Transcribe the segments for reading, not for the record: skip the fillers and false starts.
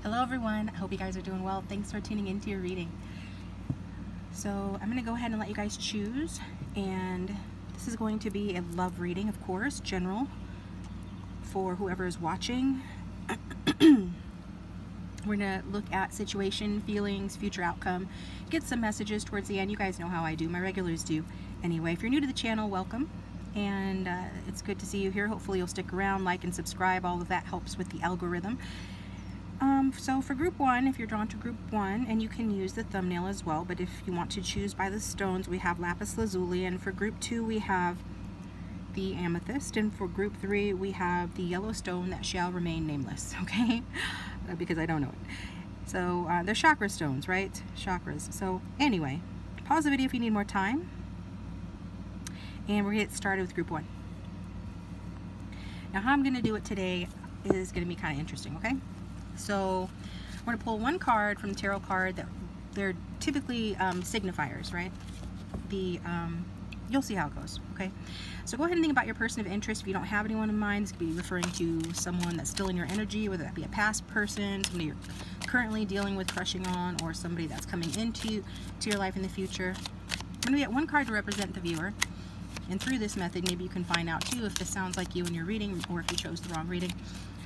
Hello everyone, I hope you guys are doing well. Thanks for tuning into your reading. So I'm going to go ahead and let you guys choose, and this is going to be a love reading, of course, general for whoever is watching. We're going to look at situation, feelings, future outcome, get some messages towards the end. You guys know how I do, my regulars do. Anyway, if you're new to the channel, welcome, and it's good to see you here. Hopefully you'll stick around, like and subscribe. All of that helps with the algorithm. So for group one, if you're drawn to group one, and you can use the thumbnail as well, but if you want to choose by the stones, we have lapis lazuli, and for group two we have the amethyst, and for group three we have the yellow stone that shall remain nameless, okay? Because I don't know it. So they're chakra stones, right? Chakras. So anyway, pause the video if you need more time, and we're gonna get started with group one. Now how I'm gonna do it today is gonna be kind of interesting, okay? So we're going to pull one card from the tarot card that they're typically signifiers, right? You'll see how it goes, okay? So go ahead and think about your person of interest. If you don't have anyone in mind, this could be referring to someone that's still in your energy, whether that be a past person, somebody you're currently dealing with, crushing on, or somebody that's coming into your life in the future. I'm going to get one card to represent the viewer. And through this method, maybe you can find out too if this sounds like you in your reading, or if you chose the wrong reading.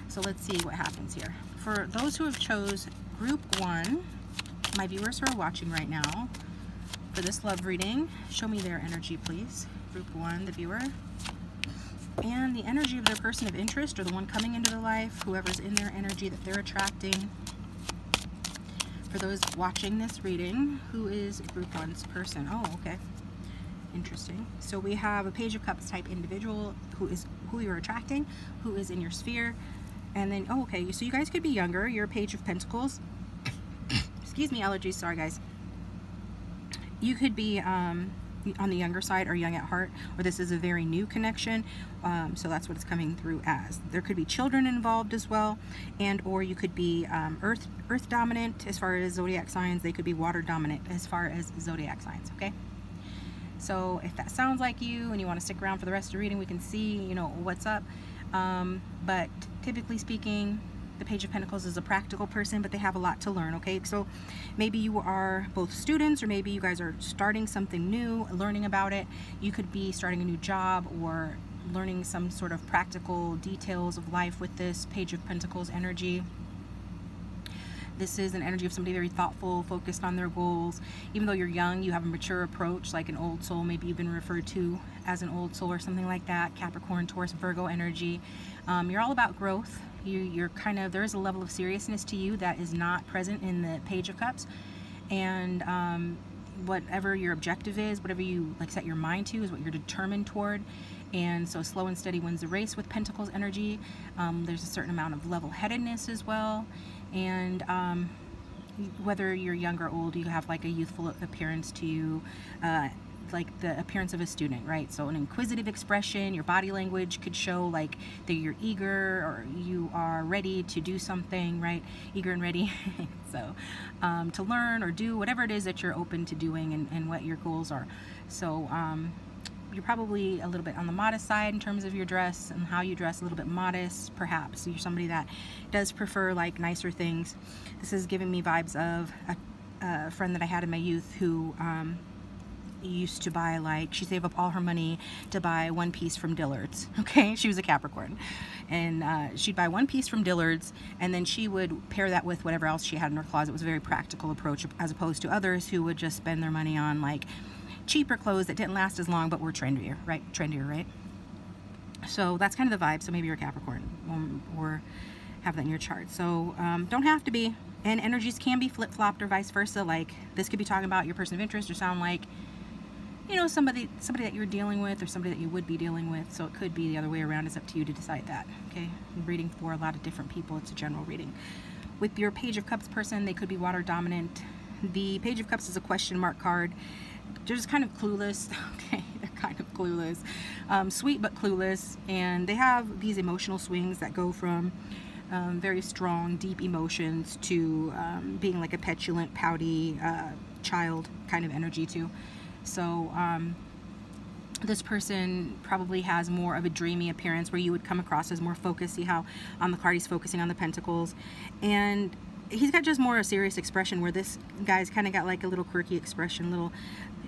So let's see what happens here. For those who have chose group one, my viewers who are watching right now, for this love reading, show me their energy, please. Group one, the viewer. And the energy of their person of interest, or the one coming into their life, whoever's in their energy that they're attracting. For those watching this reading, who is group one's person? Oh, okay. Interesting. So we have a Page of Cups type individual who you're attracting, who is in your sphere. And then, oh, okay, so you guys could be younger. You're a Page of Pentacles. Excuse me, allergies, sorry guys. You could be on the younger side or young at heart, or this is a very new connection. So that's what it's coming through as. There could be children involved as well, and or you could be earth dominant as far as zodiac signs. They could be water dominant as far as zodiac signs, okay? So if that sounds like you and you want to stick around for the rest of the reading, we can see, you know, what's up. But typically speaking, the Page of Pentacles is a practical person, but they have a lot to learn, okay? So maybe you are both students, or maybe you guys are starting something new, learning about it. You could be starting a new job or learning some sort of practical details of life with this Page of Pentacles energy. This is an energy of somebody very thoughtful, focused on their goals. Even though you're young, you have a mature approach, like an old soul. Maybe you've been referred to as an old soul or something like that. Capricorn, Taurus, Virgo energy. You're all about growth. You're kind of, there is a level of seriousness to you that is not present in the Page of Cups. And whatever your objective is, whatever you like set your mind to, is what you're determined toward. And so slow and steady wins the race with Pentacles energy. There's a certain amount of level-headedness as well. And whether you're young or old, you have like a youthful appearance to you, like the appearance of a student, right? So an inquisitive expression, your body language could show like that you're eager or you are ready to do something, right? Eager and ready. So to learn or do whatever it is that you're open to doing, and what your goals are. So you're probably a little bit on the modest side in terms of your dress and how you dress, a little bit modest perhaps. You're somebody that does prefer like nicer things. This is giving me vibes of a friend that I had in my youth who used to buy, like, she saved up all her money to buy one piece from Dillard's, okay? She was a Capricorn, and she'd buy one piece from Dillard's, and then she would pair that with whatever else she had in her closet. It was a very practical approach, as opposed to others who would just spend their money on like cheaper clothes that didn't last as long but were trendier, right? So that's kind of the vibe. So maybe you're a Capricorn, or have that in your chart. So don't have to be, and energies can be flip-flopped or vice versa. Like this could be talking about your person of interest, or sound like, you know, somebody that you're dealing with, or somebody that you would be dealing with. So it could be the other way around. It's up to you to decide that, okay? I'm reading for a lot of different people. It's a general reading. With your Page of Cups person, they could be water dominant. The Page of Cups is a question mark card. They're just kind of clueless, okay? They're kind of clueless. Sweet but clueless, and they have these emotional swings that go from very strong, deep emotions to being like a petulant, pouty child kind of energy too. So this person probably has more of a dreamy appearance, where you would come across as more focused. See how on the card he's focusing on the pentacles, and he's got just more a serious expression, where this guy's kind of got like a little quirky expression, little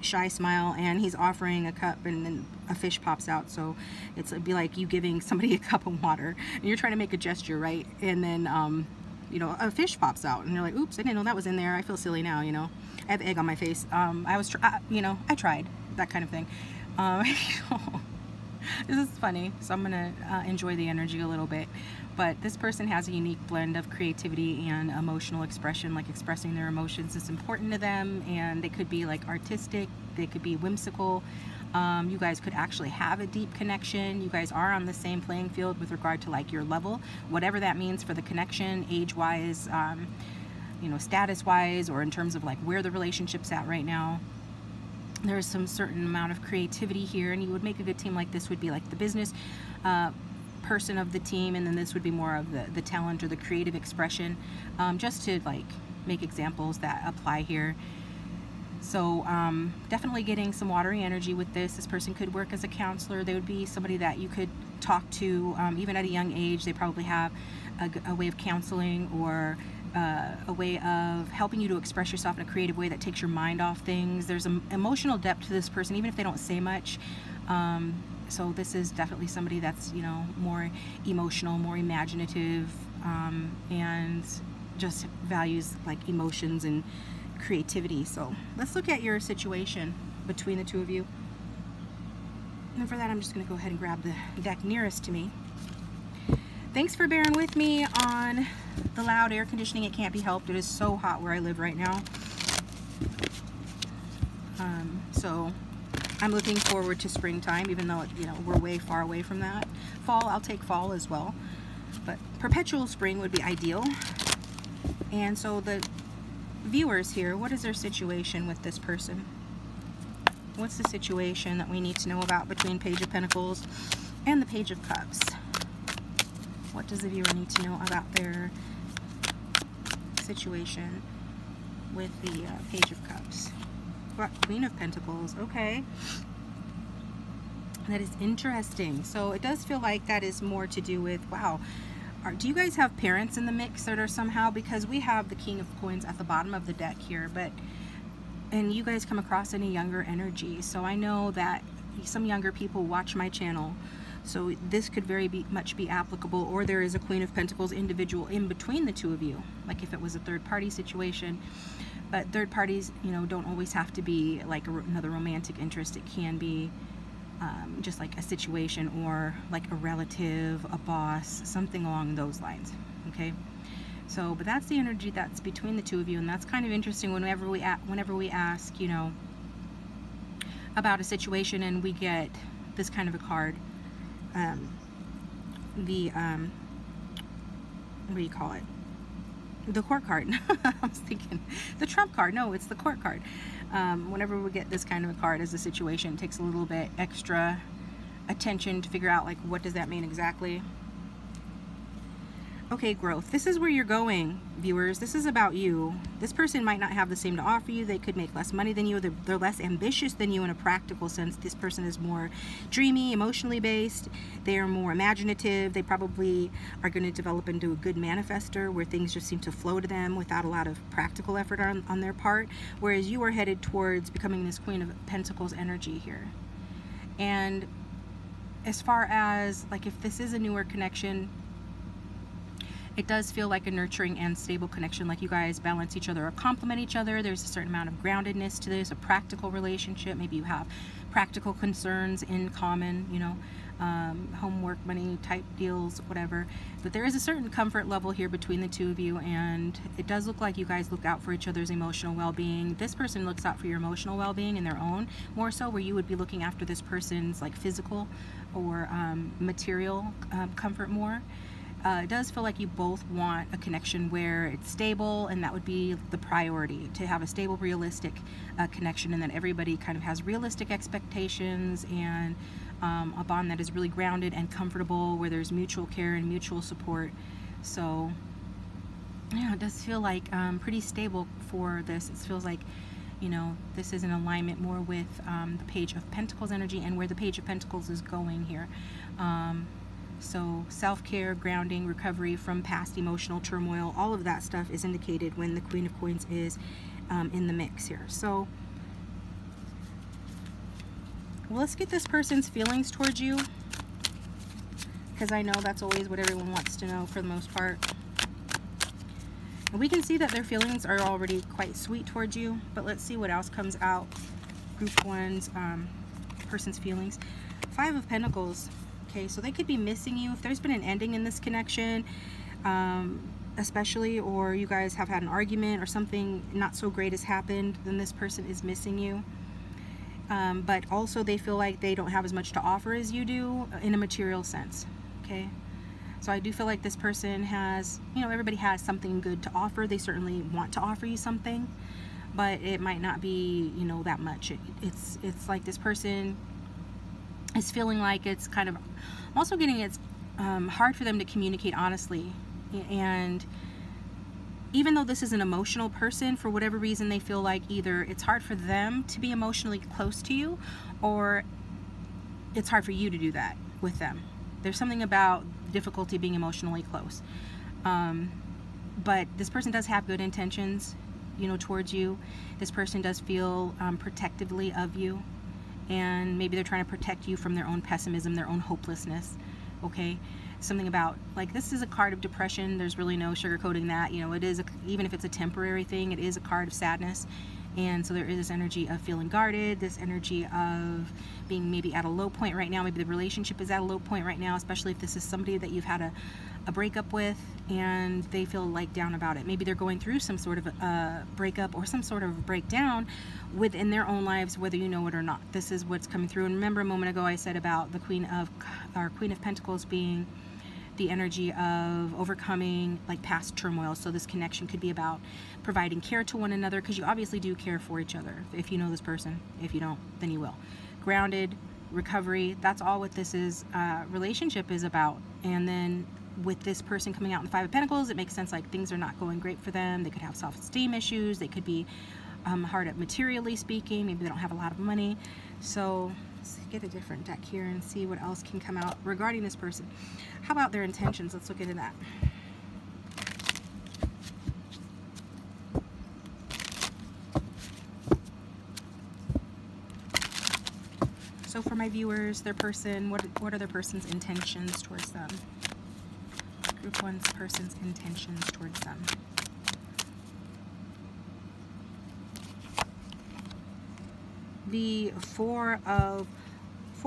shy smile, and he's offering a cup and then a fish pops out. So it'd be like you giving somebody a cup of water and you're trying to make a gesture, right? And then you know, a fish pops out and you're like, oops, I didn't know that was in there. I feel silly now, you know. I have egg on my face. You know, I tried, that kind of thing. This is funny, so I'm gonna enjoy the energy a little bit. But this person has a unique blend of creativity and emotional expression, like expressing their emotions is important to them, and they could be like artistic, they could be whimsical. You guys could actually have a deep connection. You guys are on the same playing field with regard to like your level, whatever that means for the connection, age-wise, you know, status-wise, or in terms of like where the relationship's at right now. There's some certain amount of creativity here, and you would make a good team. Like this would be like the business person of the team, and then this would be more of the talent or the creative expression, just to like make examples that apply here. So definitely getting some watery energy with this. This person could work as a counselor. They would be somebody that you could talk to even at a young age. They probably have a way of counseling, or a way of helping you to express yourself in a creative way that takes your mind off things. There's an emotional depth to this person, even if they don't say much. So this is definitely somebody that's, you know, more emotional, more imaginative, and just values like emotions and creativity. So let's look at your situation between the two of you. And for that, I'm just going to go ahead and grab the deck nearest to me. Thanks for bearing with me on the loud air conditioning. It can't be helped. It is so hot where I live right now. So I'm looking forward to springtime, even though, you know, we're way far away from that. Fall, I'll take fall as well. But perpetual spring would be ideal. And so the viewers here, what is their situation with this person? What's the situation that we need to know about between Page of Pentacles and the Page of Cups? What does the viewer need to know about their situation with the Page of Cups? What? Queen of Pentacles. Okay. That is interesting. So it does feel like that is more to do with, wow, do you guys have parents in the mix that are somehow, because we have the King of Coins at the bottom of the deck here, and you guys come across in a younger energy. So I know that some younger people watch my channel. So this could very much be applicable, or there is a Queen of Pentacles individual in between the two of you, like if it was a third party situation. But third parties, you know, don't always have to be like another romantic interest. It can be just like a situation, or like a relative, a boss, something along those lines. Okay, so but that's the energy that's between the two of you, and that's kind of interesting. Whenever we ask, you know, about a situation, and we get this kind of a card, what do you call it? The Court card. I was thinking the Trump card. No, it's the Court card. Whenever we get this kind of a card as a situation, it takes a little bit extra attention to figure out, like, what does that mean exactly? Okay, growth. This is where you're going, viewers. This is about you. This person might not have the same to offer you. They could make less money than you. They're less ambitious than you in a practical sense. This person is more dreamy, emotionally based. They are more imaginative. They probably are going to develop into a good manifester, where things just seem to flow to them without a lot of practical effort on their part. Whereas you are headed towards becoming this Queen of Pentacles energy here. And as far as, like, if this is a newer connection, it does feel like a nurturing and stable connection, like you guys balance each other or complement each other. There's a certain amount of groundedness to this, a practical relationship. Maybe you have practical concerns in common, you know, homework, money type deals, whatever. But there is a certain comfort level here between the two of you, and it does look like you guys look out for each other's emotional well-being. This person looks out for your emotional well-being in their own, more so, where you would be looking after this person's like physical or material comfort more. It does feel like you both want a connection where it's stable, and that would be the priority, to have a stable, realistic connection, and that everybody kind of has realistic expectations, and a bond that is really grounded and comfortable, where there's mutual care and mutual support. So yeah, it does feel like pretty stable for this. It feels like, you know, this is in alignment more with the Page of Pentacles energy and where the Page of Pentacles is going here. So self-care, grounding, recovery from past emotional turmoil, all of that stuff is indicated when the Queen of Coins is in the mix here. So well, let's get this person's feelings towards you, because I know that's always what everyone wants to know for the most part. And we can see that their feelings are already quite sweet towards you, but let's see what else comes out. Group 1's person's feelings. 5 of Pentacles. Okay, so they could be missing you. If there's been an ending in this connection, especially, or you guys have had an argument or something not so great has happened, then this person is missing you. But also they feel like they don't have as much to offer as you do in a material sense. Okay, so I do feel like this person has, you know, everybody has something good to offer. They certainly want to offer you something, but it might not be, you know, that much. It's like this person is feeling like it's kind of, I'm also getting it's hard for them to communicate honestly. And even though this is an emotional person, for whatever reason they feel like either it's hard for them to be emotionally close to you, or it's hard for you to do that with them. There's something about difficulty being emotionally close. But this person does have good intentions, you know, towards you. This person does feel protectively of you, and maybe they're trying to protect you from their own pessimism, their own hopelessness. Okay, something about, like, this is a card of depression. There's really no sugarcoating that. You know, it is even if it's a temporary thing, it is a card of sadness. And so there is this energy of feeling guarded, this energy of being maybe at a low point right now. Maybe the relationship is at a low point right now, especially if this is somebody that you've had a breakup with and they feel like down about it. Maybe they're going through some sort of a breakup or some sort of breakdown within their own lives, whether you know it or not. This is what's coming through. And remember a moment ago I said about the Queen of Pentacles being the energy of overcoming like past turmoil. So this connection could be about providing care to one another, because you obviously do care for each other if you know this person. If you don't, then you will. Grounded, recovery, that's all what this is, relationship is about. And then with this person coming out in the 5 of Pentacles, it makes sense like things are not going great for them. They could have self-esteem issues. They could be hard at materially speaking. Maybe they don't have a lot of money. So let's get a different deck here and see what else can come out regarding this person. How about their intentions? Let's look into that. So for my viewers, their person, what are their person's intentions towards them? Group 1's person's intentions towards them. The Four of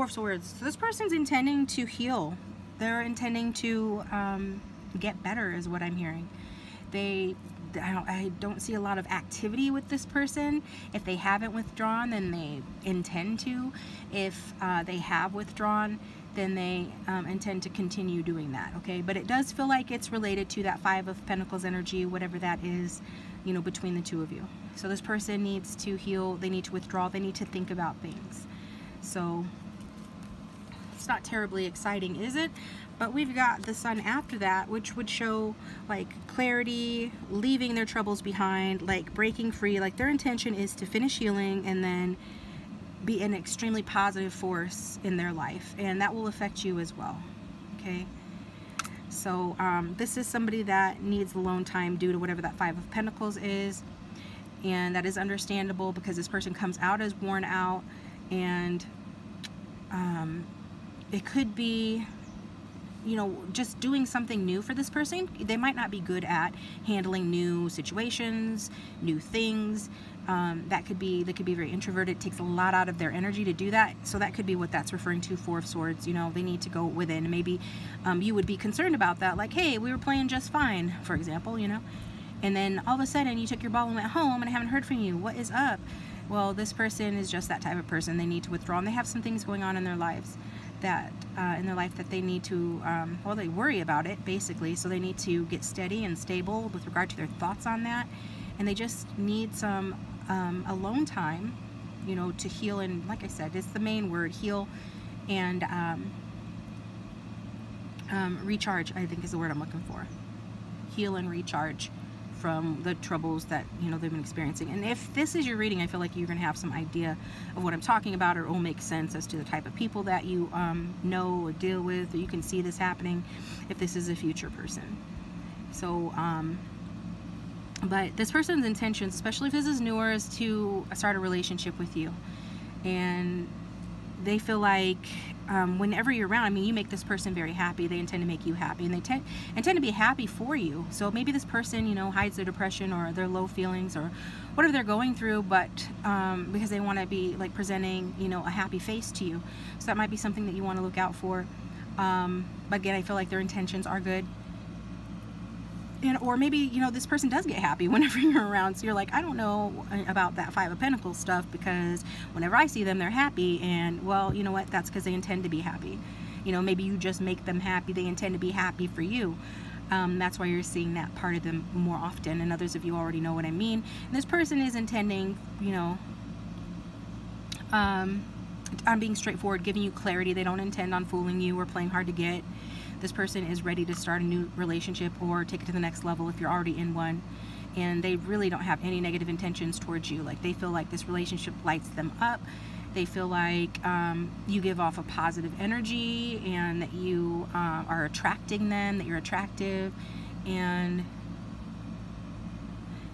Swords. So this person's intending to heal. They're intending to get better is what I'm hearing. I don't see a lot of activity with this person. If they haven't withdrawn, then they intend to. If they have withdrawn, then they intend to continue doing that, okay? But it does feel like it's related to that 5 of Pentacles energy, whatever that is, you know, between the two of you. So this person needs to heal, they need to withdraw, they need to think about things. So it's not terribly exciting, is it? But we've got the Sun after that, which would show like clarity, leaving their troubles behind, like breaking free. Like their intention is to finish healing and then be an extremely positive force in their life, and that will affect you as well, okay? So this is somebody that needs alone time due to whatever that 5 of Pentacles is, and that is understandable because this person comes out as worn out, and it could be, you know, just doing something new for this person. They might not be good at handling new situations, new things. They could be very introverted. It takes a lot out of their energy to do that. So that could be what that's referring to, 4 of Swords. You know, they need to go within. Maybe you would be concerned about that. Like, hey, we were playing just fine, for example, you know. And then all of a sudden you took your ball and went home and I haven't heard from you. What is up? Well, this person is just that type of person. They need to withdraw, and they have some things going on in their lives that they need to, well, they worry about it basically, so they need to get steady and stable with regard to their thoughts on that, and they just need some alone time, you know, to heal. And like I said, it's the main word, heal, and recharge, I think is the word I'm looking for. Heal and recharge from the troubles that, you know, they've been experiencing. And if this is your reading, I feel like you're going to have some idea of what I'm talking about, or it will make sense as to the type of people that you know or deal with, or you can see this happening if this is a future person. So, but this person's intentions, especially if this is newer, is to start a relationship with you. And they feel like whenever you're around, I mean, you make this person very happy. They intend to make you happy, and they intend to be happy for you. So maybe this person, you know, hides their depression or their low feelings or whatever they're going through, but because they want to be like presenting, you know, a happy face to you. So that might be something that you want to look out for. But again, I feel like their intentions are good. And, or maybe, you know, this person does get happy whenever you're around. So you're like, I don't know about that Five of Pentacles stuff, because whenever I see them, they're happy. And, well, you know what? That's because they intend to be happy. You know, maybe you just make them happy. They intend to be happy for you. That's why you're seeing that part of them more often. And others of you already know what I mean. And this person is intending, you know, I'm being straightforward, giving you clarity. They don't intend on fooling you or playing hard to get. This person is ready to start a new relationship or take it to the next level if you're already in one. And they really don't have any negative intentions towards you. Like, they feel like this relationship lights them up. They feel like you give off a positive energy, and that you are attracting them, that you're attractive. And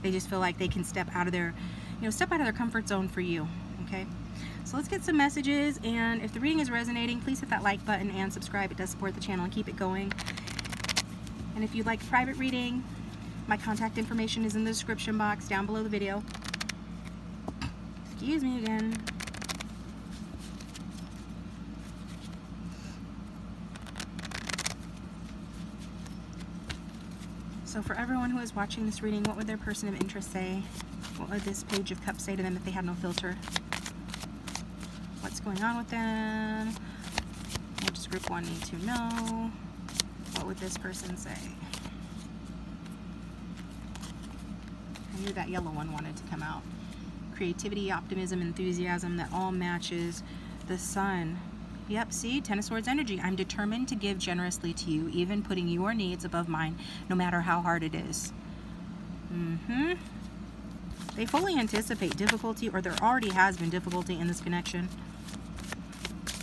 they just feel like they can step out of their, you know, step out of their comfort zone for you. Okay. So let's get some messages, and if the reading is resonating, please hit that like button and subscribe. It does support the channel and keep it going. And if you'd like a private reading, my contact information is in the description box down below the video. Excuse me again. So for everyone who is watching this reading, what would their person of interest say? What would this Page of Cups say to them if they had no filter? What's going on with them? What does group 1 need to know? What would this person say? I knew that yellow one wanted to come out. Creativity, optimism, enthusiasm, that all matches the Sun. Yep, see? Ten of Swords energy. I'm determined to give generously to you, even putting your needs above mine, no matter how hard it is. They fully anticipate difficulty, or there already has been difficulty in this connection.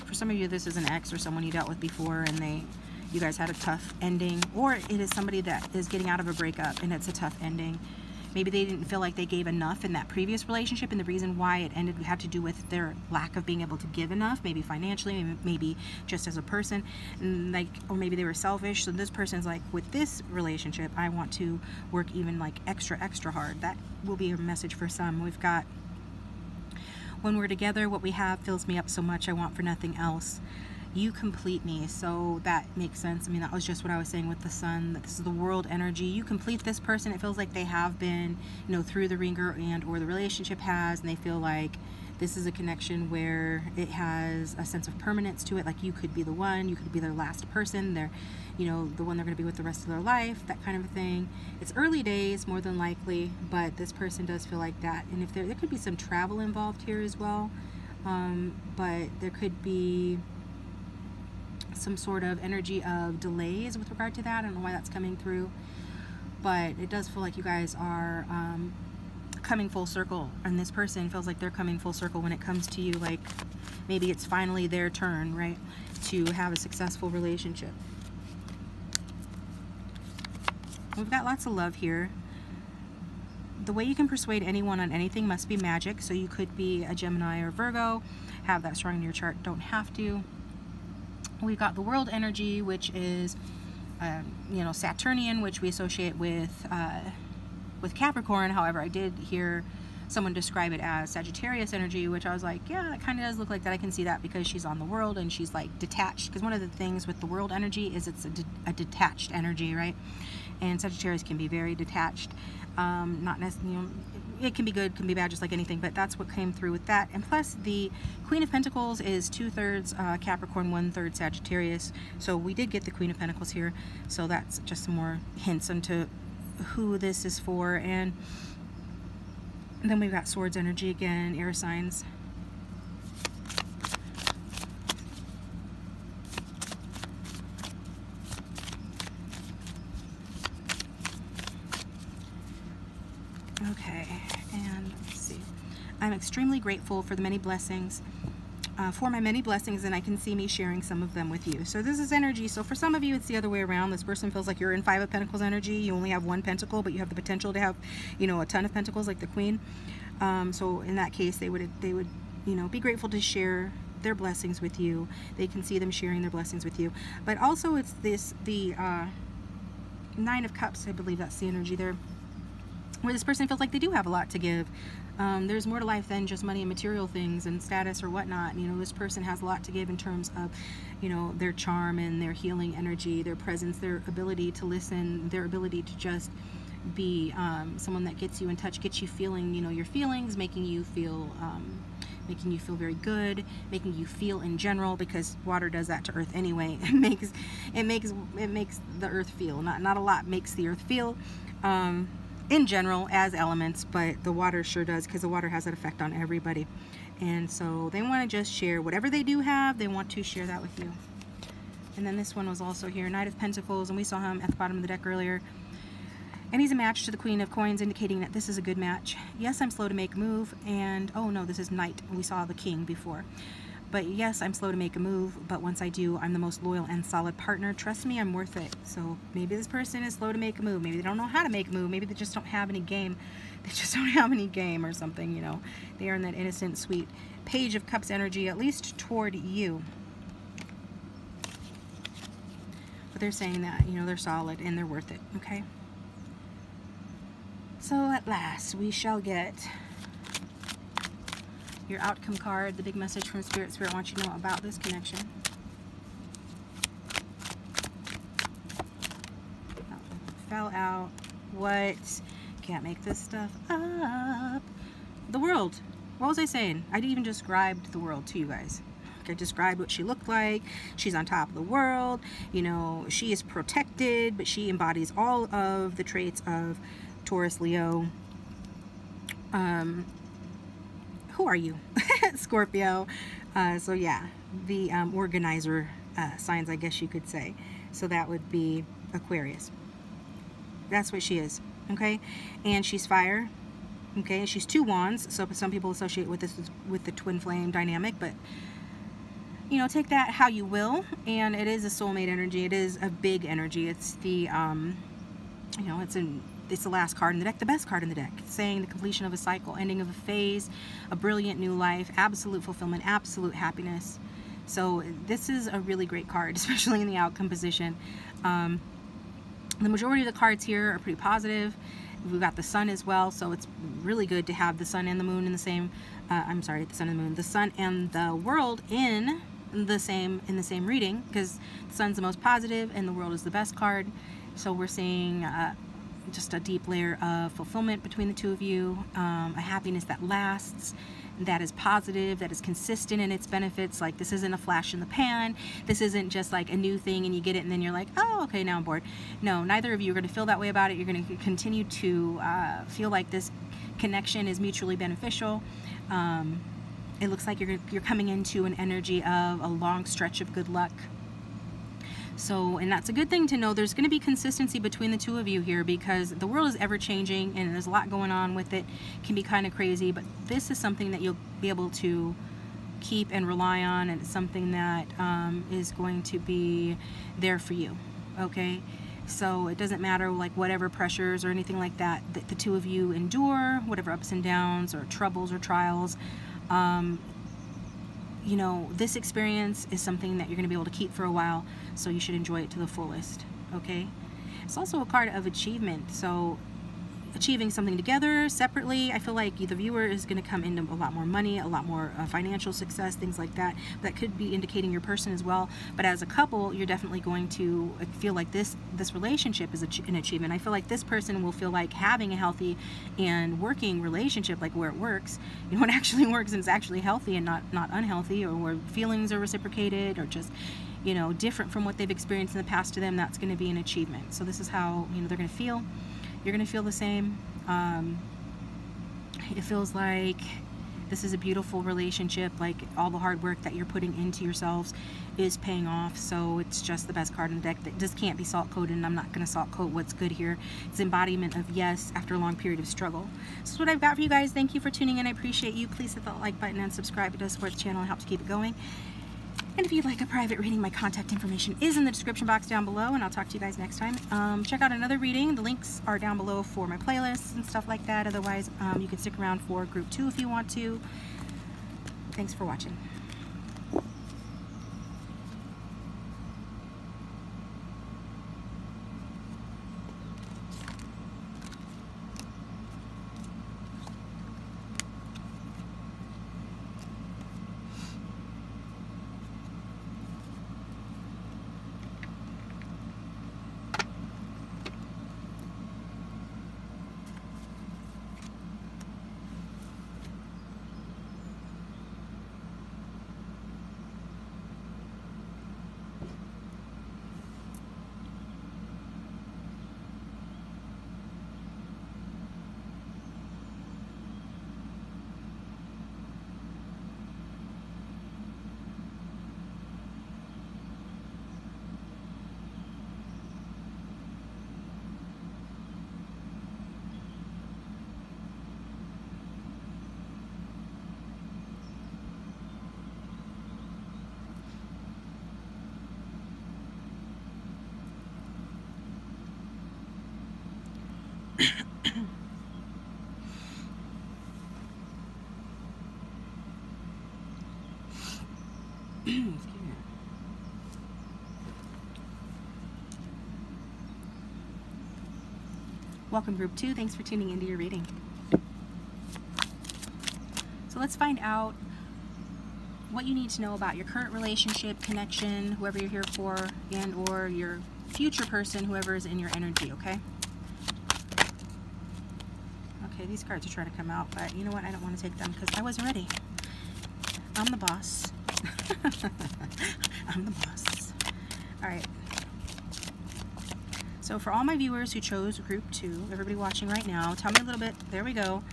For some of you, this is an ex or someone you dealt with before, and you guys had a tough ending, or it is somebody that is getting out of a breakup and it's a tough ending. Maybe they didn't feel like they gave enough in that previous relationship, and the reason why it ended had to do with their lack of being able to give enough, maybe financially, maybe just as a person, and like, or maybe they were selfish. So this person's like, with this relationship, I want to work even like extra hard. That will be a message for some. We've got, when we're together, what we have fills me up so much, I want for nothing else. You complete me. So that makes sense. I mean, that was just what I was saying with the Sun, that this is the world energy. You complete this person. It feels like they have been, you know, through the ringer, and or the relationship has, and they feel like this is a connection where it has a sense of permanence to it. Like, you could be the one, you could be their last person, they're, you know, the one they're going to be with the rest of their life, that kind of a thing. It's early days, more than likely, but this person does feel like that. And if there could be some travel involved here as well, but there could be some sort of energy of delays with regard to that. I don't know why that's coming through, but it does feel like you guys are coming full circle, and this person feels like they're coming full circle when it comes to you. Like, maybe it's finally their turn, right, to have a successful relationship. We've got lots of love here. The way you can persuade anyone on anything must be magic. So you could be a Gemini or Virgo, have that strong in your chart, don't have to. We've got the world energy, which is, you know, Saturnian, which we associate with Capricorn. However, I did hear someone describe it as Sagittarius energy, which I was like, yeah, that kind of does look like that. I can see that, because she's on the world and she's like detached. Because one of the things with the world energy is it's a detached energy, right? And Sagittarius can be very detached. Not necessarily, you know, it can be good, can be bad, just like anything, but that's what came through with that. And plus, the Queen of Pentacles is 2/3 Capricorn, 1/3 Sagittarius. So we did get the Queen of Pentacles here. So that's just some more hints into who this is for. And then we've got Swords energy again, air signs. Okay, and let's see. I'm extremely grateful for the many blessings, for my many blessings, and I can see me sharing some of them with you. So this is energy. So for some of you, it's the other way around. This person feels like you're in Five of Pentacles energy. You only have one pentacle, but you have the potential to have, you know, a ton of pentacles, like the Queen. So in that case, they would, you know, be grateful to share their blessings with you. They can see them sharing their blessings with you. But also, it's the Nine of Cups. I believe that's the energy there, where this person feels like they do have a lot to give. There's more to life than just money and material things and status or whatnot. You know, this person has a lot to give in terms of, you know, their charm and their healing energy, their presence, their ability to listen, their ability to just be someone that gets you in touch, gets you feeling, you know, your feelings, making you feel very good, making you feel in general, because water does that to earth anyway. It makes the earth feel. Not a lot makes the earth feel. In general as elements, but the water sure does, because the water has that effect on everybody. And so they want to just share whatever they do have. They want to share that with you. And then this one was also here, Knight of Pentacles, and we saw him at the bottom of the deck earlier, and he's a match to the Queen of Coins, indicating that this is a good match. Yes, I'm slow to make a move, and oh no, this is Knight. We saw the King before. But yes, I'm slow to make a move, but once I do, I'm the most loyal and solid partner. Trust me, I'm worth it. So maybe this person is slow to make a move. Maybe they don't know how to make a move. Maybe they just don't have any game. They just don't have any game or something, you know. They are in that innocent, sweet Page of Cups energy, at least toward you. But they're saying that, you know, they're solid and they're worth it, okay? So at last, we shall get your outcome card, the big message from Spirit. Spirit wants you to know about this connection. Oh, fell out. What? Can't make this stuff up. The world. What was I saying? I even described the world to you guys. I described what she looked like. She's on top of the world. You know, she is protected, but she embodies all of the traits of Taurus, Leo. Who are you? Scorpio. So yeah, the organizer signs, I guess you could say. So that would be Aquarius. That's what she is, okay? And she's fire, okay? She's two wands, so some people associate with this with the twin flame dynamic, but you know, take that how you will. And it is a soulmate energy. It is a big energy. It's the you know, it's the last card in the deck, the best card in the deck. It's saying the completion of a cycle, ending of a phase, a brilliant new life, absolute fulfillment, absolute happiness. So this is a really great card, especially in the outcome position. The majority of the cards here are pretty positive. We've got the sun as well, so it's really good to have the sun and the moon in the same, I'm sorry, the sun and the moon, the sun and the world in the same reading, because the sun's the most positive and the world is the best card. So we're seeing just a deep layer of fulfillment between the two of you, a happiness that lasts, that is positive, that is consistent in its benefits. Like, this isn't a flash in the pan. This isn't just like a new thing and you get it and then you're like, oh, okay, now I'm bored. No, neither of you are going to feel that way about it. You're going to continue to feel like this connection is mutually beneficial. It looks like you're coming into an energy of a long stretch of good luck. So, and that's a good thing to know. There's going to be consistency between the two of you here, because the world is ever changing and there's a lot going on with it. It can be kind of crazy, but this is something that you'll be able to keep and rely on, and it's something that is going to be there for you, okay? So it doesn't matter, like, whatever pressures or anything like that that the two of you endure, whatever ups and downs or troubles or trials, you know, this experience is something that you're going to be able to keep for a while, so you should enjoy it to the fullest, okay? It's also a card of achievement, so achieving something together, separately, I feel like the viewer is going to come into a lot more money, a lot more financial success, things like that. That could be indicating your person as well. But as a couple, you're definitely going to feel like this relationship is an achievement. I feel like this person will feel like having a healthy and working relationship, like where it works, you know, it actually works and it's actually healthy and not unhealthy, or where feelings are reciprocated, or just, you know, different from what they've experienced in the past to them. That's going to be an achievement. So this is how, you know, they're going to feel. You're going to feel the same. It feels like This is a beautiful relationship. Like, all the hard work that you're putting into yourselves is paying off. So it's just the best card in the deck that just can't be salt coated, and I'm not going to salt coat what's good here. It's embodiment of yes after a long period of struggle. This is what I've got for you guys. Thank you for tuning in. I appreciate you. Please hit that like button and subscribe. It does support the channel and helps keep it going. And if you'd like a private reading, my contact information is in the description box down below, and I'll talk to you guys next time. Check out another reading. The links are down below for my playlists and stuff like that. Otherwise, you can stick around for group 2 if you want to. Thanks for watching. Welcome group 2. Thanks for tuning into your reading. So let's find out what you need to know about your current relationship, connection, whoever you're here for, and or your future person, whoever is in your energy, okay? Okay, these cards are trying to come out, but you know what? I don't want to take them because I wasn't ready. I'm the boss. I'm the boss. All right. So for all my viewers who chose group 2, everybody watching right now, tell me a little bit. There we go.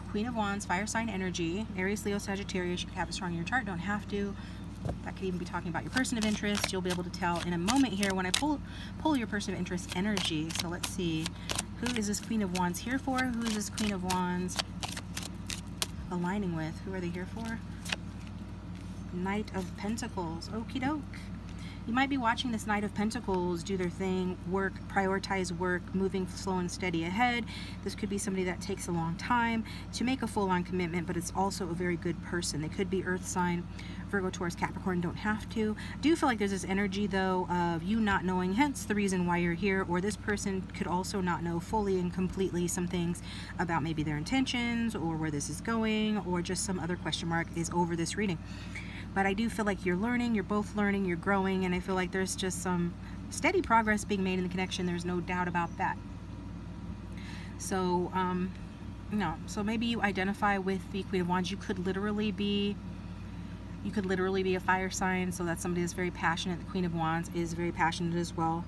Queen of Wands, fire sign energy, Aries, Leo, Sagittarius. You could have it strong in your chart, don't have to. That could even be talking about your person of interest. You'll be able to tell in a moment here when I pull your person of interest energy. So let's see. Who is this Queen of Wands here for? Who is this Queen of Wands aligning with? Who are they here for? Knight of Pentacles. Okie doke. You might be watching this Knight of Pentacles do their thing, work, prioritize work, moving slow and steady ahead. This could be somebody that takes a long time to make a full-on commitment, but it's also a very good person. They could be Earth sign, Virgo, Taurus, Capricorn, don't have to. I do feel like there's this energy, though, of you not knowing, hence the reason why you're here, or this person could also not know fully and completely some things about maybe their intentions or where this is going, or just some other question mark is over this reading. But I do feel like you're learning, you're both learning, you're growing, and I feel like there's just some steady progress being made in the connection. There's no doubt about that. So, so maybe you identify with the Queen of Wands. You could literally be a fire sign, so that's somebody that's very passionate. The Queen of Wands is very passionate as well.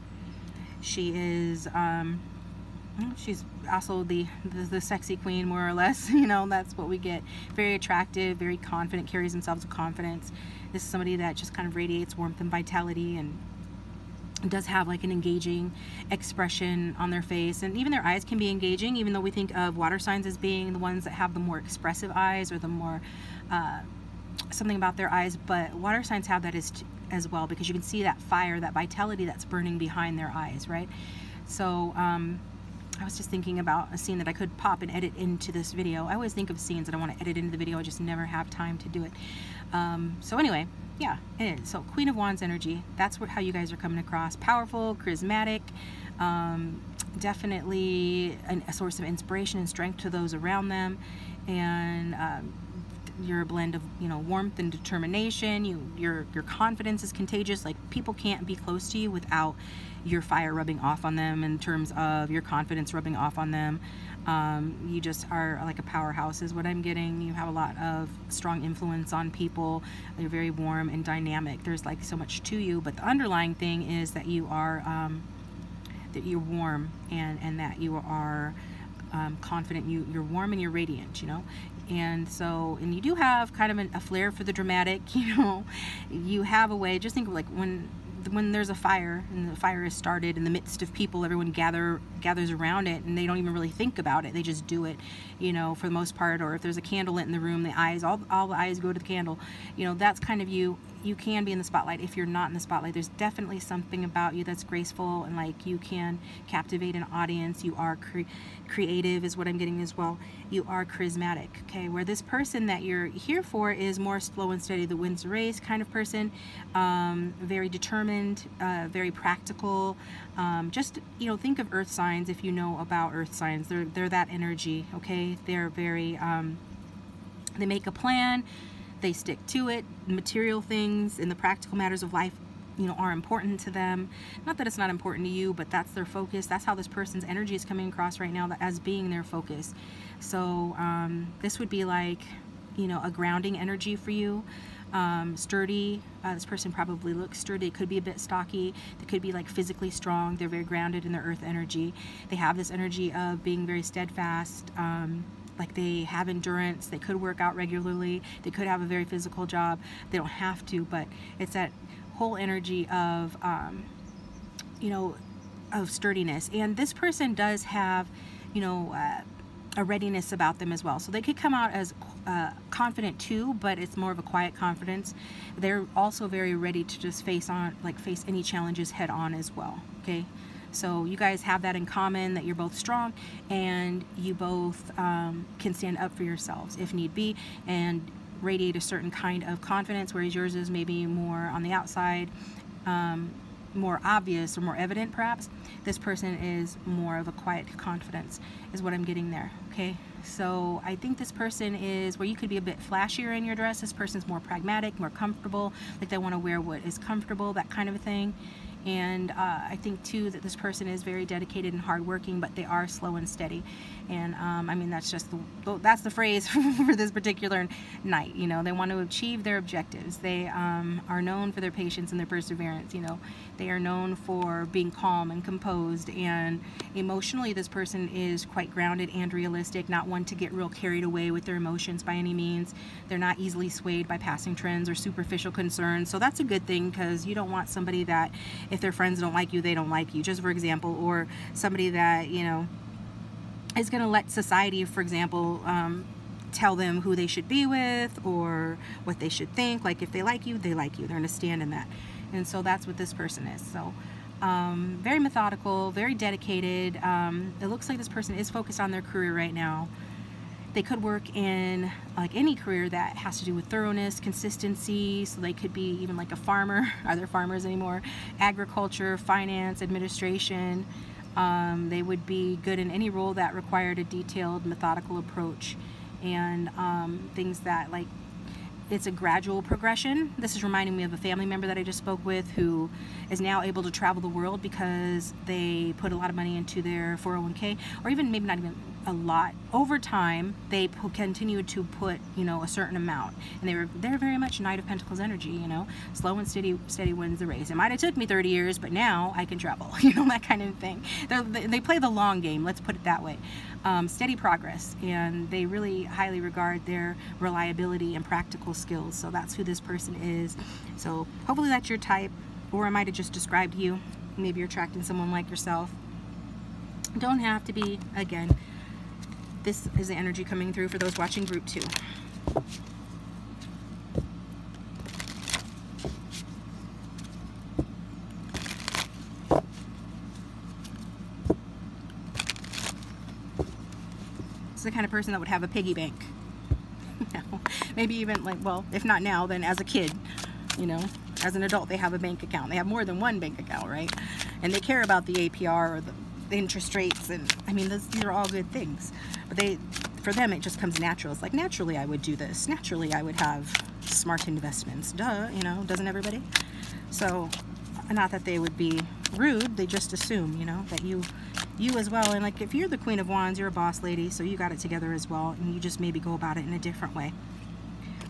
She is, she's also the sexy queen, more or less. You know, that's what we get. Very attractive, very confident, carries themselves with confidence. This is somebody that just kind of radiates warmth and vitality, and does have like an engaging expression on their face, and even their eyes can be engaging, even though we think of water signs as being the ones that have the more expressive eyes, or the more something about their eyes, but water signs have that as well, because you can see that fire, that vitality that's burning behind their eyes, right? So I was just thinking about a scene that I could pop and edit into this video. I always think of scenes that I want to edit into the video, I just never have time to do it. So anyway, yeah, it is. So Queen of Wands energy, that's how you guys are coming across. Powerful, charismatic, definitely a source of inspiration and strength to those around them, and you're a blend of, you know, warmth and determination. Your confidence is contagious. Like, people can't be close to you without your fire rubbing off on them, in terms of your confidence rubbing off on them. You just are like a powerhouse is what I'm getting. You have a lot of strong influence on people. You're very warm and dynamic. There's like so much to you, but the underlying thing is that you are that you're warm, and that you are confident. You're warm and you're radiant, you know. And so, and you do have kind of a flair for the dramatic, you know. You have a way, just think of like when there's a fire and the fire is started in the midst of people, everyone gathers around it, and they don't even really think about it, they just do it, you know, for the most part. Or if there's a candle lit in the room, the eyes, all the eyes go to the candle, you know. That's kind of you. You can be in the spotlight. If you're not in the spotlight, there's definitely something about you that's graceful, and like you can captivate an audience. You are creative is what I'm getting as well. You are charismatic, okay? Where this person that you're here for is more slow and steady, the wins the race kind of person, very determined, very practical. Just, you know, think of earth signs. If you know about earth signs, they're that energy, okay? They're very, they make a plan, they stick to it. Material things and the practical matters of life, you know, are important to them. Not that it's not important to you, but that's their focus. That's how this person's energy is coming across right now, as being their focus. So this would be like, you know, a grounding energy for you. Sturdy. This person probably looks sturdy. It could be a bit stocky. They could be like physically strong. They're very grounded in their earth energy. They have this energy of being very steadfast. Like they have endurance. They could work out regularly. They could have a very physical job. They don't have to, but it's that whole energy of, you know, of sturdiness. And this person does have, you know, a readiness about them as well. So they could come out as confident too, but it's more of a quiet confidence. They're also very ready to just face any challenges head on as well, okay? So you guys have that in common, that you're both strong and you both can stand up for yourselves if need be and radiate a certain kind of confidence, whereas yours is maybe more on the outside, more obvious or more evident perhaps. This person is more of a quiet confidence is what I'm getting there, okay? So I think this person is where you could be a bit flashier in your dress. This person's more pragmatic, more comfortable, like they want to wear what is comfortable, that kind of a thing. And I think too that this person is very dedicated and hardworking, but they are slow and steady. And I mean, that's just that's the phrase for this particular night. You know, they want to achieve their objectives. They are known for their patience and their perseverance. You know, they are known for being calm and composed. And emotionally, this person is quite grounded and realistic, not one to get real carried away with their emotions by any means. They're not easily swayed by passing trends or superficial concerns. So that's a good thing, because you don't want somebody that, if their friends don't like you, they don't like you, just for example, or somebody that, you know, is going to let society, for example, tell them who they should be with or what they should think. Like if they like you, they like you. They're going to stand in that. And so that's what this person is. So very methodical, very dedicated. It looks like this person is focused on their career right now. They could work in like any career that has to do with thoroughness, consistency. So they could be even like a farmer. Are there farmers anymore? Agriculture, finance, administration. They would be good in any role that required a detailed, methodical approach, and things that, like, it's a gradual progression. This is reminding me of a family member that I just spoke with who is now able to travel the world because they put a lot of money into their 401k, or even maybe not even a lot. Over time, they continued to put, you know, a certain amount, and they're very much Knight of Pentacles energy. You know, slow and steady wins the race. It might have took me 30 years, but now I can travel. You know, that kind of thing. They play the long game. Let's put it that way. Steady progress, and they really highly regard their reliability and practical skills. So that's who this person is. So hopefully that's your type, or I might have just described you. Maybe you're attracting someone like yourself. Don't have to be. Again, this is the energy coming through for those watching group 2. The kind of person that would have a piggy bank. Maybe even like, well, if not now, then as a kid, you know, as an adult, they have a bank account. They have more than one bank account, right? And they care about the APR or the interest rates, and I mean, these are all good things. But for them, it just comes natural. It's like, naturally I would do this. Naturally I would have smart investments. Duh, you know, doesn't everybody? So, not that they would be rude, they just assume, you know, that you as well. And like, if you're the Queen of Wands, you're a boss lady, so you got it together as well, and you just maybe go about it in a different way.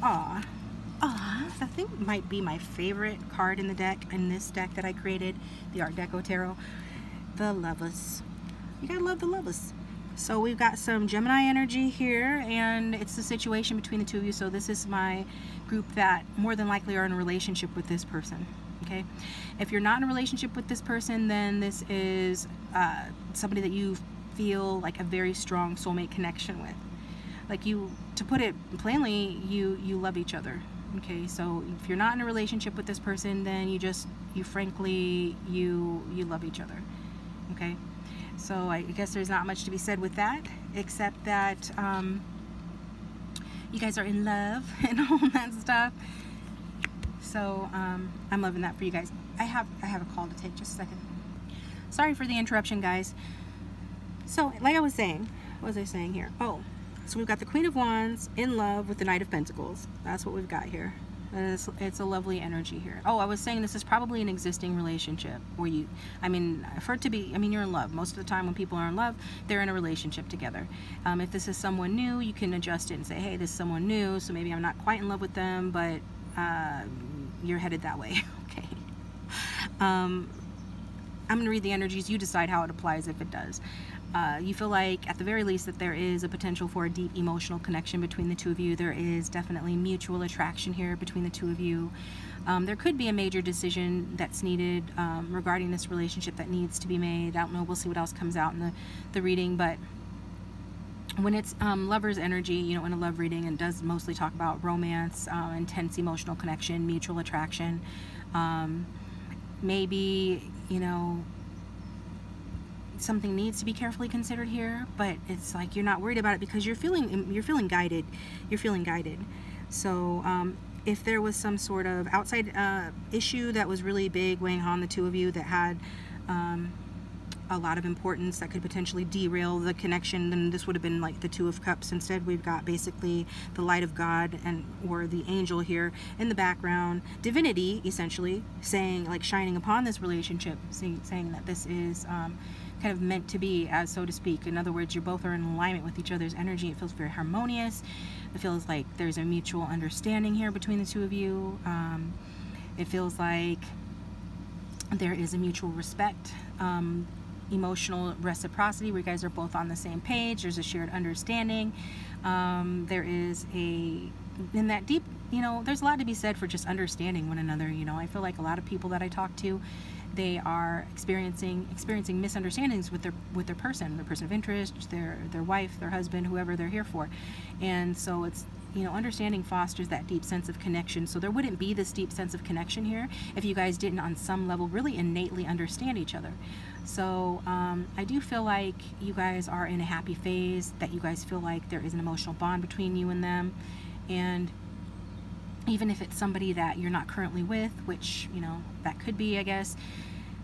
I think might be my favorite card in the deck, in this deck that I created, the Art Deco Tarot, the Lovers. You gotta love the Lovers. So we've got some Gemini energy here, and it's the situation between the two of you. So this is my group that more than likely are in a relationship with this person. Okay, if you're not in a relationship with this person, then this is somebody that you feel like a very strong soulmate connection with. Like, you, to put it plainly, you love each other. Okay, so if you're not in a relationship with this person, then you frankly love each other. Okay, so I guess there's not much to be said with that, except that you guys are in love and all that stuff. So I'm loving that for you guys. I have a call to take. Just a second. Sorry for the interruption, guys. So like I was saying, what was I saying here? Oh, so we've got the Queen of Wands in love with the Knight of Pentacles. That's what we've got here. And it's a lovely energy here. Oh, I was saying this is probably an existing relationship where you, I mean, for it to be, I mean, you're in love. Most of the time when people are in love, they're in a relationship together. If this is someone new, you can adjust it and say, hey, this is someone new, so maybe I'm not quite in love with them, but you're headed that way. Okay. I'm going to read the energies. You decide how it applies, if it does. You feel like, at the very least, that there is a potential for a deep emotional connection between the two of you. There is definitely mutual attraction here between the two of you. There could be a major decision that's needed regarding this relationship that needs to be made. I don't know. We'll see what else comes out in the reading. But when it's lover's energy, you know, in a love reading, it does mostly talk about romance, intense emotional connection, mutual attraction. Maybe, you know, something needs to be carefully considered here, but it's like you're not worried about it because you're feeling guided. You're feeling guided. So if there was some sort of outside issue that was really big weighing on the two of you, that had a lot of importance, that could potentially derail the connection, then this would have been like the Two of Cups. Instead, we've got basically the light of God or the angel here in the background, divinity essentially saying, like, shining upon this relationship, saying that this is kind of meant to be, as so to speak. In other words, you both are in alignment with each other's energy. It feels very harmonious. It feels like there's a mutual understanding here between the two of you. It feels like there is a mutual respect, emotional reciprocity, where you guys are both on the same page. There's a shared understanding. There is in that deep, you know, there's a lot to be said for just understanding one another. You know, I feel like a lot of people that I talk to, they are experiencing misunderstandings with their person of interest, their wife, their husband, whoever they're here for. And so it's, you know, understanding fosters that deep sense of connection. So there wouldn't be this deep sense of connection here if you guys didn't, on some level, really innately understand each other. So I do feel like you guys are in a happy phase, that you guys feel like there is an emotional bond between you and them. And even if it's somebody that you're not currently with, which, you know, that could be, I guess,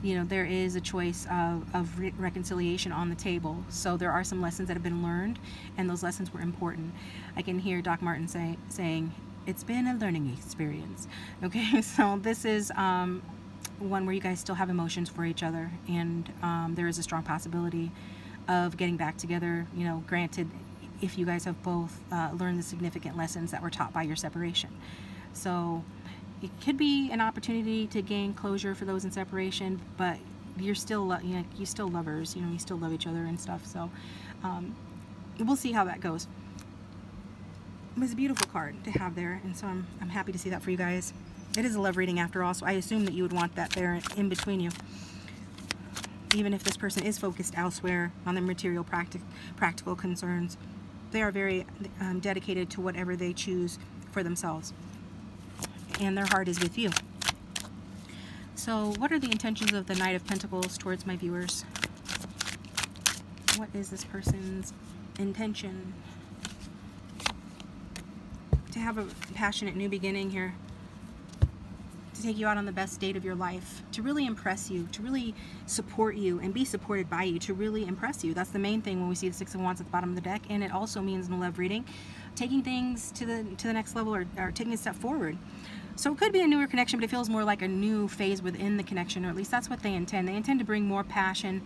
you know, there is a choice of reconciliation on the table. So there are some lessons that have been learned, and those lessons were important. I can hear Doc Martin saying, it's been a learning experience. Okay, so this is one where you guys still have emotions for each other, and there is a strong possibility of getting back together, you know, granted, if you guys have both learned the significant lessons that were taught by your separation. So it could be an opportunity to gain closure for those in separation, but you're still, you know, you still lovers, you know, you still love each other and stuff. So we'll see how that goes. It was a beautiful card to have there, and so I'm happy to see that for you guys. It is a love reading after all, so I assume that you would want that there in between you, even if this person is focused elsewhere on their material practical concerns. They are very dedicated to whatever they choose for themselves, and their heart is with you. So what are the intentions of the Knight of Pentacles towards my viewers? What is this person's intention? To have a passionate new beginning here, to take you out on the best date of your life, to really impress you, to really support you and be supported by you, to really impress you. That's the main thing when we see the Six of Wands at the bottom of the deck. And it also means in a love reading, taking things to the next level, or taking a step forward. So it could be a newer connection, but it feels more like a new phase within the connection, or at least that's what they intend. They intend to bring more passion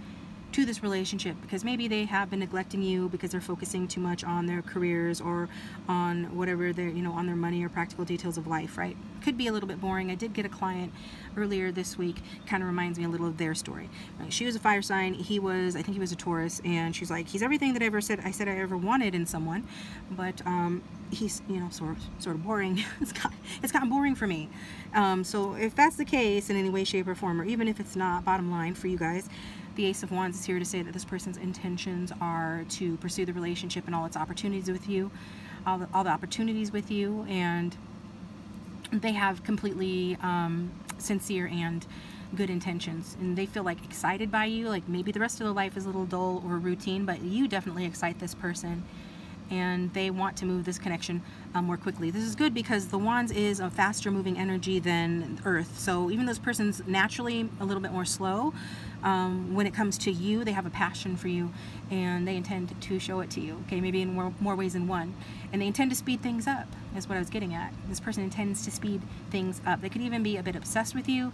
to this relationship, because maybe they have been neglecting you because they're focusing too much on their careers or on whatever they're, you know, on their money or practical details of life, right? Could be a little bit boring. I did get a client earlier this week, kind of reminds me a little of their story. She was a fire sign. He was, I think he was a Taurus, and she's like, he's everything that I ever wanted in someone, but he's, you know, sort of boring. It's gotten boring for me. So if that's the case in any way, shape, or form, or even if it's not, bottom line for you guys, the Ace of Wands is here to say that this person's intentions are to pursue the relationship and all its opportunities with you, all the opportunities with you, and they have completely sincere and good intentions, and they feel like excited by you. Like maybe the rest of their life is a little dull or routine, but you definitely excite this person, and they want to move this connection more quickly. This is good because the Wands is a faster moving energy than Earth, so even though this person's naturally a little bit more slow, when it comes to you, they have a passion for you, and they intend to show it to you, okay, maybe in more ways than one, and they intend to speed things up, is what I was getting at. This person intends to speed things up. They could even be a bit obsessed with you.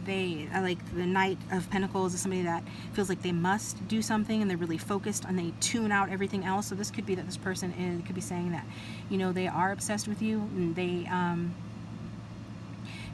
They like the Knight of Pentacles is somebody that feels like they must do something, and they're really focused, and they tune out everything else. So this could be that this person could be saying that, you know, they are obsessed with you, and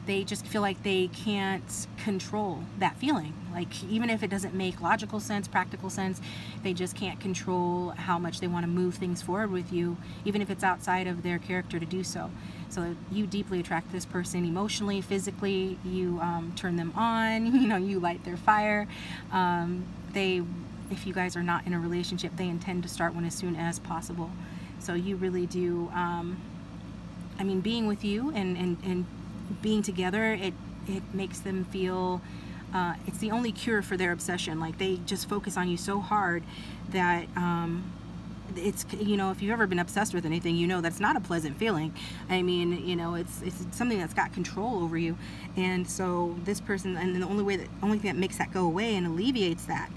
they just feel like they can't control that feeling. Like even if it doesn't make logical sense, practical sense, they just can't control how much they want to move things forward with you, even if it's outside of their character to do so. So you deeply attract this person emotionally, physically. You turn them on, you know, you light their fire. If you guys are not in a relationship, they intend to start one as soon as possible. So you really do, I mean, being with you and being together, it makes them feel it's the only cure for their obsession. Like they just focus on you so hard that it's, you know, if you've ever been obsessed with anything, you know that's not a pleasant feeling. I mean, you know, it's something that's got control over you, and so this person, and the only thing that makes that go away and alleviates that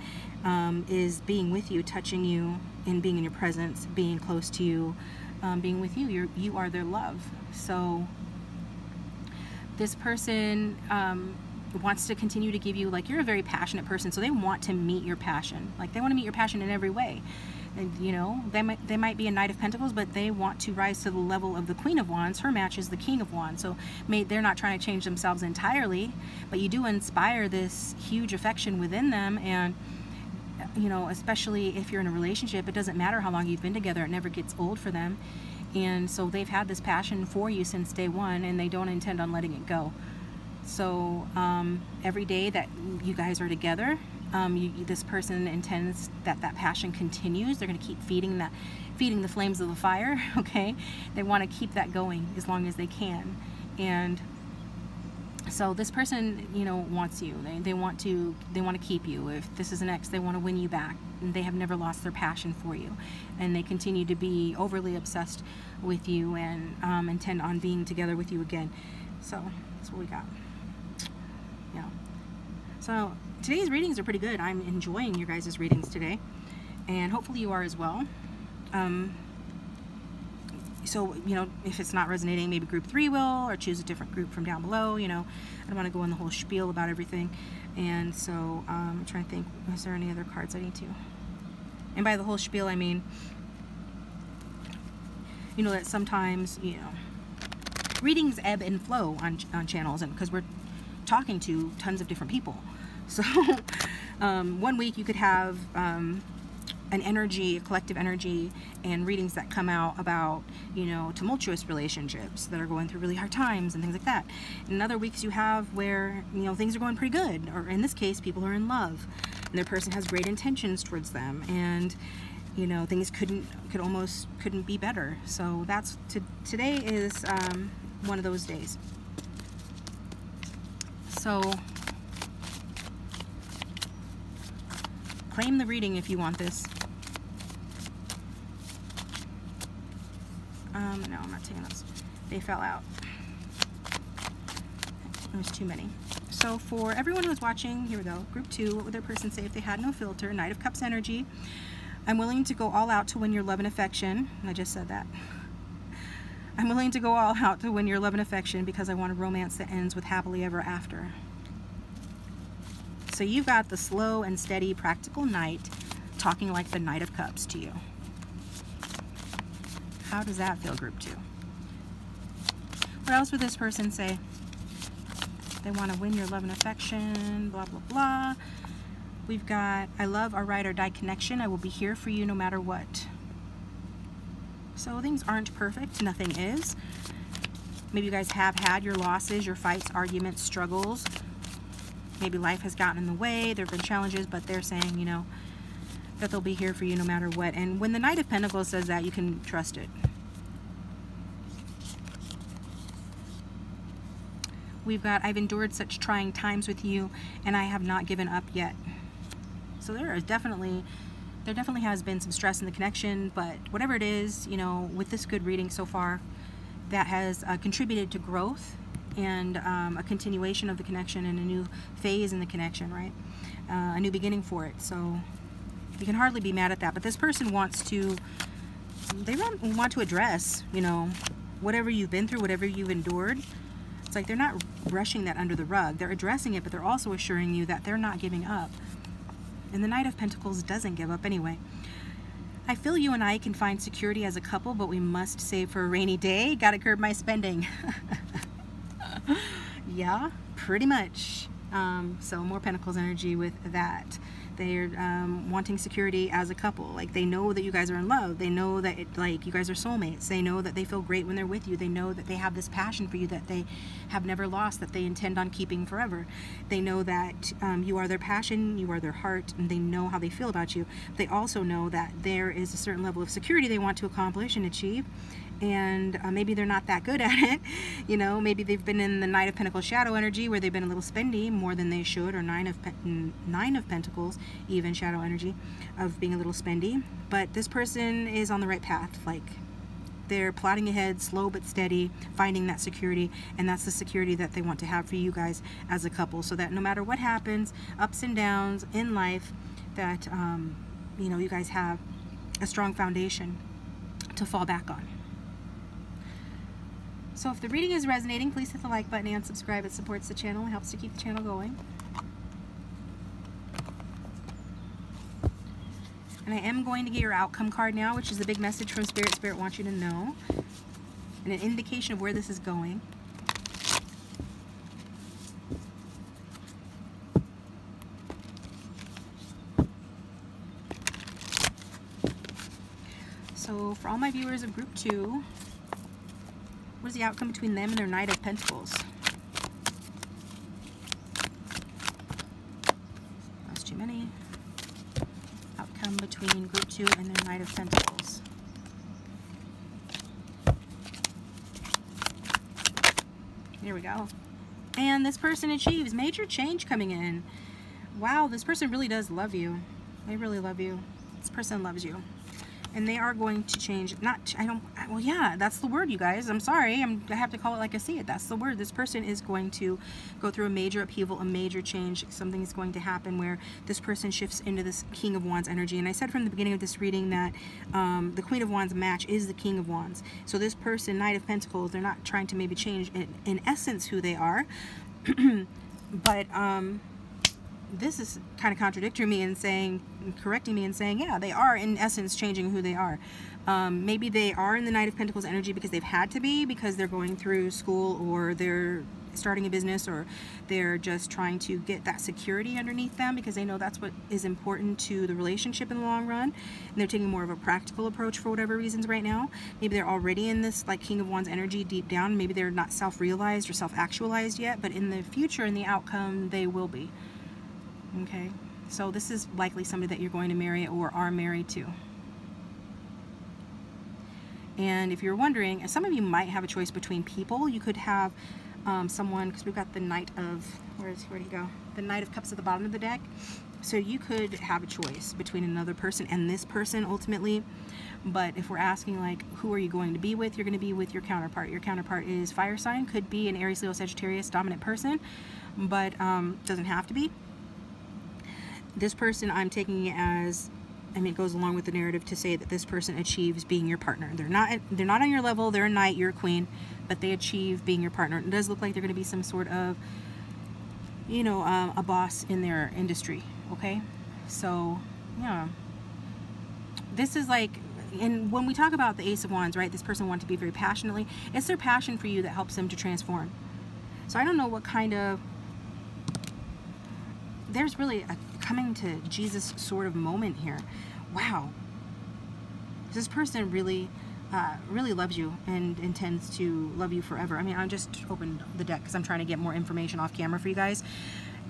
is being with you, touching you, and being in your presence, being close to you, being with you. You are their love. So this person wants to continue to give you, like, you're a very passionate person, so they want to meet your passion. Like they want to meet your passion in every way. And, you know, they might be a Knight of Pentacles, but they want to rise to the level of the Queen of Wands. Her match is the King of Wands, so they're not trying to change themselves entirely, but you do inspire this huge affection within them. And, you know, especially if you're in a relationship, it doesn't matter how long you've been together, it never gets old for them. And so they've had this passion for you since day one, and they don't intend on letting it go. So every day that you guys are together, this person intends that passion continues. They're going to keep feeding the flames of the fire. Okay, they want to keep that going as long as they can. And so this person, you know, wants you. They want to keep you. If this is an ex, they want to win you back. And they have never lost their passion for you, and they continue to be overly obsessed with you and intend on being together with you again. So that's what we got. Yeah. So today's readings are pretty good. I'm enjoying your guys' readings today, and hopefully you are as well. So, you know, if it's not resonating, maybe group 3 will, or choose a different group from down below. You know, I don't want to go in the whole spiel about everything. And so I'm trying to think, is there any other cards I need to? And by the whole spiel, I mean, you know, that sometimes, you know, readings ebb and flow on channels, and because we're talking to tons of different people. So one week you could have an energy, a collective energy, and readings that come out about, you know, tumultuous relationships that are going through really hard times and things like that. And other weeks you have where, you know, things are going pretty good, or in this case, people are in love, and their person has great intentions towards them, and, you know, things couldn't be better. So that's today is one of those days. So claim the reading if you want this. No, I'm not taking those. They fell out. There's too many. So for everyone who's watching, here we go. Group 2, what would their person say if they had no filter? Knight of Cups energy. I'm willing to go all out to win your love and affection. I just said that. I'm willing to go all out to win your love and affection because I want a romance that ends with happily ever after. So you've got the slow and steady practical knight talking like the Knight of Cups to you. How does that feel, group 2? What else would this person say? They want to win your love and affection, blah, blah, blah. We've got, I love our ride or die connection. I will be here for you no matter what. So things aren't perfect. Nothing is. Maybe you guys have had your losses, your fights, arguments, struggles. Maybe life has gotten in the way. There have been challenges, but they're saying, you know, that they'll be here for you no matter what. And when the Knight of Pentacles says that, you can trust it. We've got, I've endured such trying times with you, and I have not given up yet. So there definitely has been some stress in the connection, but whatever it is, you know, with this good reading so far, that has contributed to growth and a continuation of the connection and a new phase in the connection, right? A new beginning for it. So you can hardly be mad at that. But this person wants to, they want to address, you know, whatever you've been through, whatever you've endured. It's like they're not brushing that under the rug. They're addressing it, but they're also assuring you that they're not giving up. And the Knight of Pentacles doesn't give up anyway. I feel you and I can find security as a couple, but we must save for a rainy day. Gotta curb my spending. Yeah, pretty much. So more Pentacles energy with that. They're wanting security as a couple. Like, they know that you guys are in love. They know that like you guys are soulmates. They know that they feel great when they're with you. They know that they have this passion for you that they have never lost, that they intend on keeping forever. They know that you are their passion, you are their heart, and they know how they feel about you. They also know that there is a certain level of security they want to accomplish and achieve. And maybe they're not that good at it, you know, maybe they've been in the Knight of Pentacles shadow energy where they've been a little spendy more than they should, or Nine of Pentacles, even shadow energy of being a little spendy. But this person is on the right path. Like, they're plodding ahead, slow but steady, finding that security, and that's the security that they want to have for you guys as a couple, so that no matter what happens, ups and downs in life, that you know, you guys have a strong foundation to fall back on. So if the reading is resonating, please hit the like button and subscribe. It supports the channel. It helps to keep the channel going. And I am going to get your outcome card now, which is the big message from Spirit. Spirit wants you to know. And an indication of where this is going. So for all my viewers of Group 2, what is the outcome between them and their Knight of Pentacles? That's too many. Outcome between Group 2 and their Knight of Pentacles. Here we go. And this person achieves major change coming in. Wow, this person really does love you. They really love you. This person loves you. And they are going to change. Well, yeah, that's the word, you guys. I'm sorry. I have to call it like I see it. That's the word. This person is going to go through a major upheaval, a major change. Something is going to happen where this person shifts into this King of Wands energy. And I said from the beginning of this reading that the Queen of Wands match is the King of Wands. So this person, Knight of Pentacles, they're not trying to maybe change in essence who they are. But this is kind of contradicting me and saying, correcting me and saying, yeah, they are in essence changing who they are. Maybe they are in the Knight of Pentacles energy because they've had to be, because they're going through school, or they're starting a business, or they're just trying to get that security underneath them because they know that's what is important to the relationship in the long run, and they're taking more of a practical approach for whatever reasons right now. Maybe they're already in this like King of Wands energy deep down. Maybe they're not self-realized or self-actualized yet, but in the future, in the outcome, they will be. Okay, so this is likely somebody that you're going to marry or are married to. And if you're wondering, some of you might have a choice between people. You could have someone, because we've got the Knight of, where'd he go? The Knight of Cups at the bottom of the deck. So you could have a choice between another person and this person ultimately. But if we're asking like, who are you going to be with? You're going to be with your counterpart. Your counterpart is fire sign, could be an Aries, Leo, Sagittarius dominant person, but doesn't have to be. This person, I'm taking it as, I mean, it goes along with the narrative to say that this person achieves being your partner. They're not on your level. They're a knight, you're a queen, but they achieve being your partner. It does look like they're going to be some sort of you know, a boss in their industry. Okay, so yeah, this is like, and when we talk about the Ace of Wands, right, this person wants to be very passionately, it's their passion for you that helps them to transform. So I don't know what kind of, there's really a coming to Jesus sort of moment here. Wow, this person really really loves you and intends to love you forever. I mean, I just opened the deck because I'm trying to get more information off camera for you guys.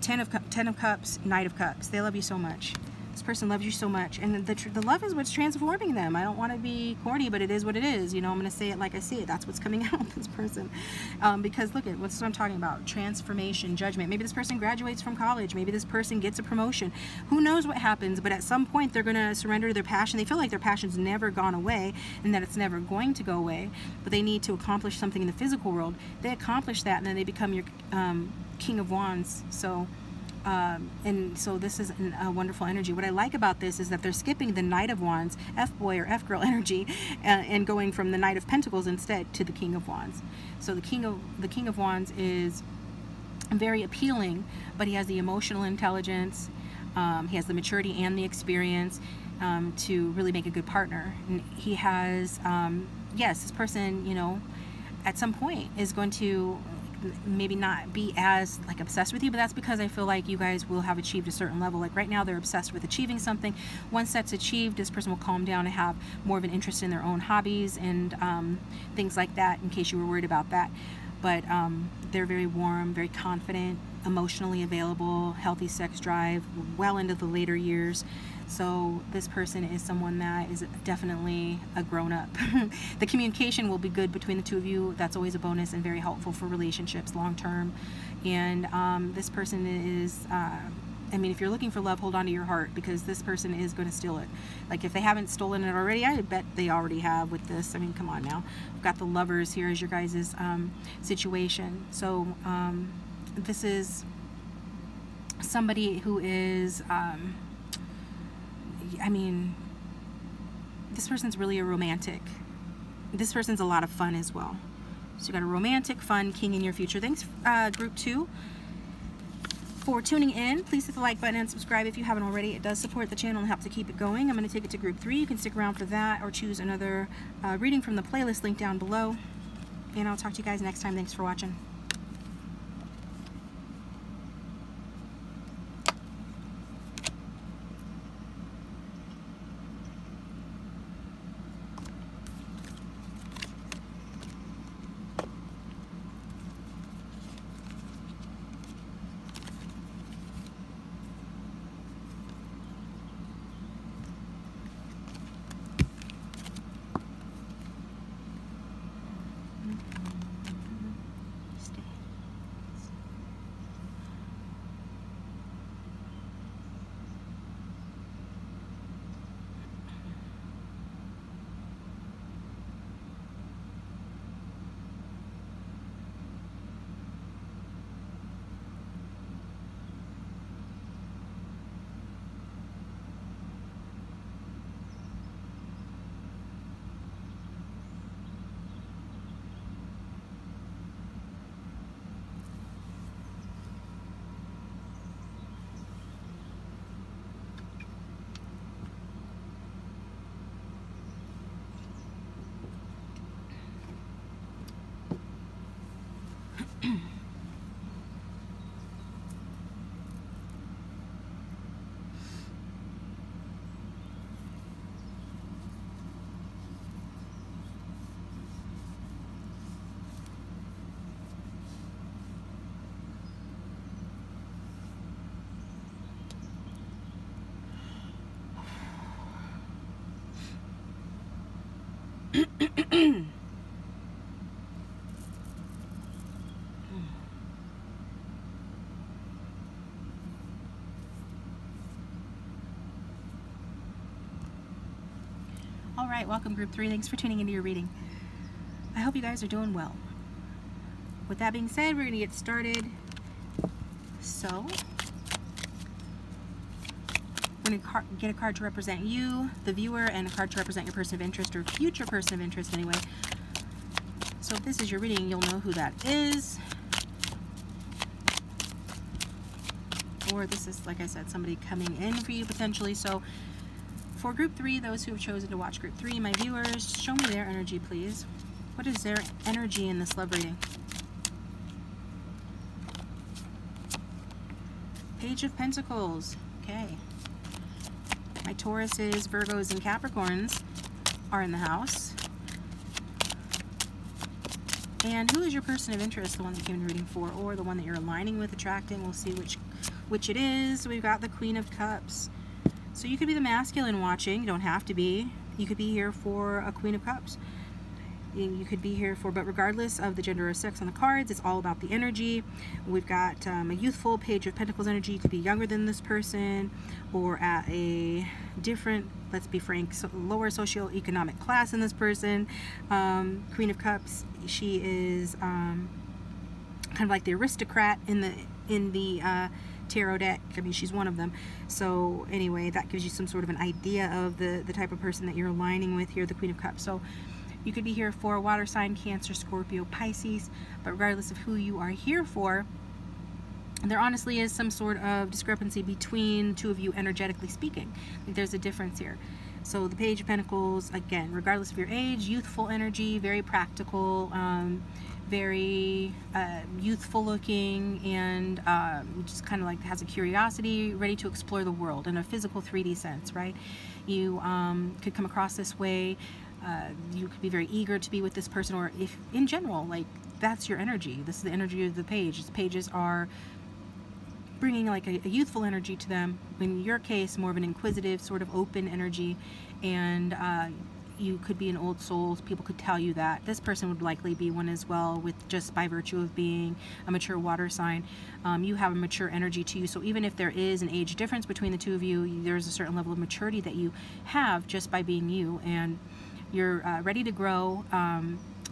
Ten of Cups, Knight of Cups. They love you so much. This person loves you so much, and the love is what's transforming them. I don't want to be corny, but it is what it is. You know, I'm going to say it like I see it. That's what's coming out of this person. Because look at what I'm talking about. Transformation, judgment. Maybe this person graduates from college. Maybe this person gets a promotion. Who knows what happens, but at some point they're going to surrender to their passion. They feel like their passion's never gone away and that it's never going to go away, but they need to accomplish something in the physical world. They accomplish that, and then they become your King of Wands. So and so this is a wonderful energy. What I like about this is that they're skipping the Knight of Wands, F-boy or F-girl energy, and going from the Knight of Pentacles instead to the King of Wands. So the King of Wands is very appealing, but he has the emotional intelligence, he has the maturity and the experience to really make a good partner. And he has, yes, this person, you know, at some point is going to maybe not be as like obsessed with you, but that's because I feel like you guys will have achieved a certain level. Like right now they're obsessed with achieving something. Once that's achieved, this person will calm down and have more of an interest in their own hobbies and things like that, in case you were worried about that. But they're very warm, very confident, emotionally available, healthy sex drive, well into the later years. So this person is someone that is definitely a grown-up. The communication will be good between the two of you. That's always a bonus and very helpful for relationships long-term. And this person is, I mean, if you're looking for love, hold on to your heart, because this person is going to steal it. Like if they haven't stolen it already, I bet they already have with this. I mean, come on now. We've got the Lovers here as your guys' situation. So this is somebody who is, I mean, this person's really a romantic. This person's a lot of fun as well. So you got a romantic, fun king in your future. Thanks, group 2, for tuning in. Please hit the like button and subscribe if you haven't already. It does support the channel and help to keep it going. I'm going to take it to group 3. You can stick around for that or choose another reading from the playlist link down below. And I'll talk to you guys next time. Thanks for watching. All right, welcome group 3. Thanks for tuning into your reading. I hope you guys are doing well. With that being said, we're going to get started. So, we're going to get a card to represent you, the viewer, and a card to represent your person of interest, or future person of interest anyway. So if this is your reading, you'll know who that is. or this is, like I said, somebody coming in for you potentially. So for group 3, those who have chosen to watch group 3, my viewers, show me their energy, please. What is their energy in this love reading? Page of Pentacles. Okay. My Tauruses, Virgos, and Capricorns are in the house. And who is your person of interest, the one that you came to reading for, or the one that you're aligning with, attracting? We'll see which it is. We've got the Queen of Cups. So you could be the masculine watching. You don't have to be. You could be here for a Queen of Cups. You could be here for, but regardless of the gender or sex on the cards, it's all about the energy. We've got a youthful Page of Pentacles energy. You could be younger than this person, or at a different, let's be frank, lower socioeconomic class than this person. Queen of Cups, she is kind of like the aristocrat in the tarot deck. I mean, she's one of them. So anyway, that gives you some sort of an idea of the type of person that you're aligning with here, the Queen of Cups. So you could be here for a water sign, Cancer, Scorpio, Pisces, but regardless of who you are here for, there honestly is some sort of discrepancy between two of you energetically speaking. Like there's a difference here. So the Page of Pentacles, again, regardless of your age, youthful energy, very practical, very youthful looking, and just kind of like has a curiosity, ready to explore the world in a physical 3D sense, right? You could come across this way. You could be very eager to be with this person, or if in general, like that's your energy. This is the energy of the page. These pages are bringing like a youthful energy to them. In your case, more of an inquisitive, sort of open energy, and you could be an old soul. People could tell you that. This person would likely be one as well, with just by virtue of being a mature water sign. You have a mature energy to you, so even if there is an age difference between the two of you, there's a certain level of maturity that you have just by being you, and you're ready to grow.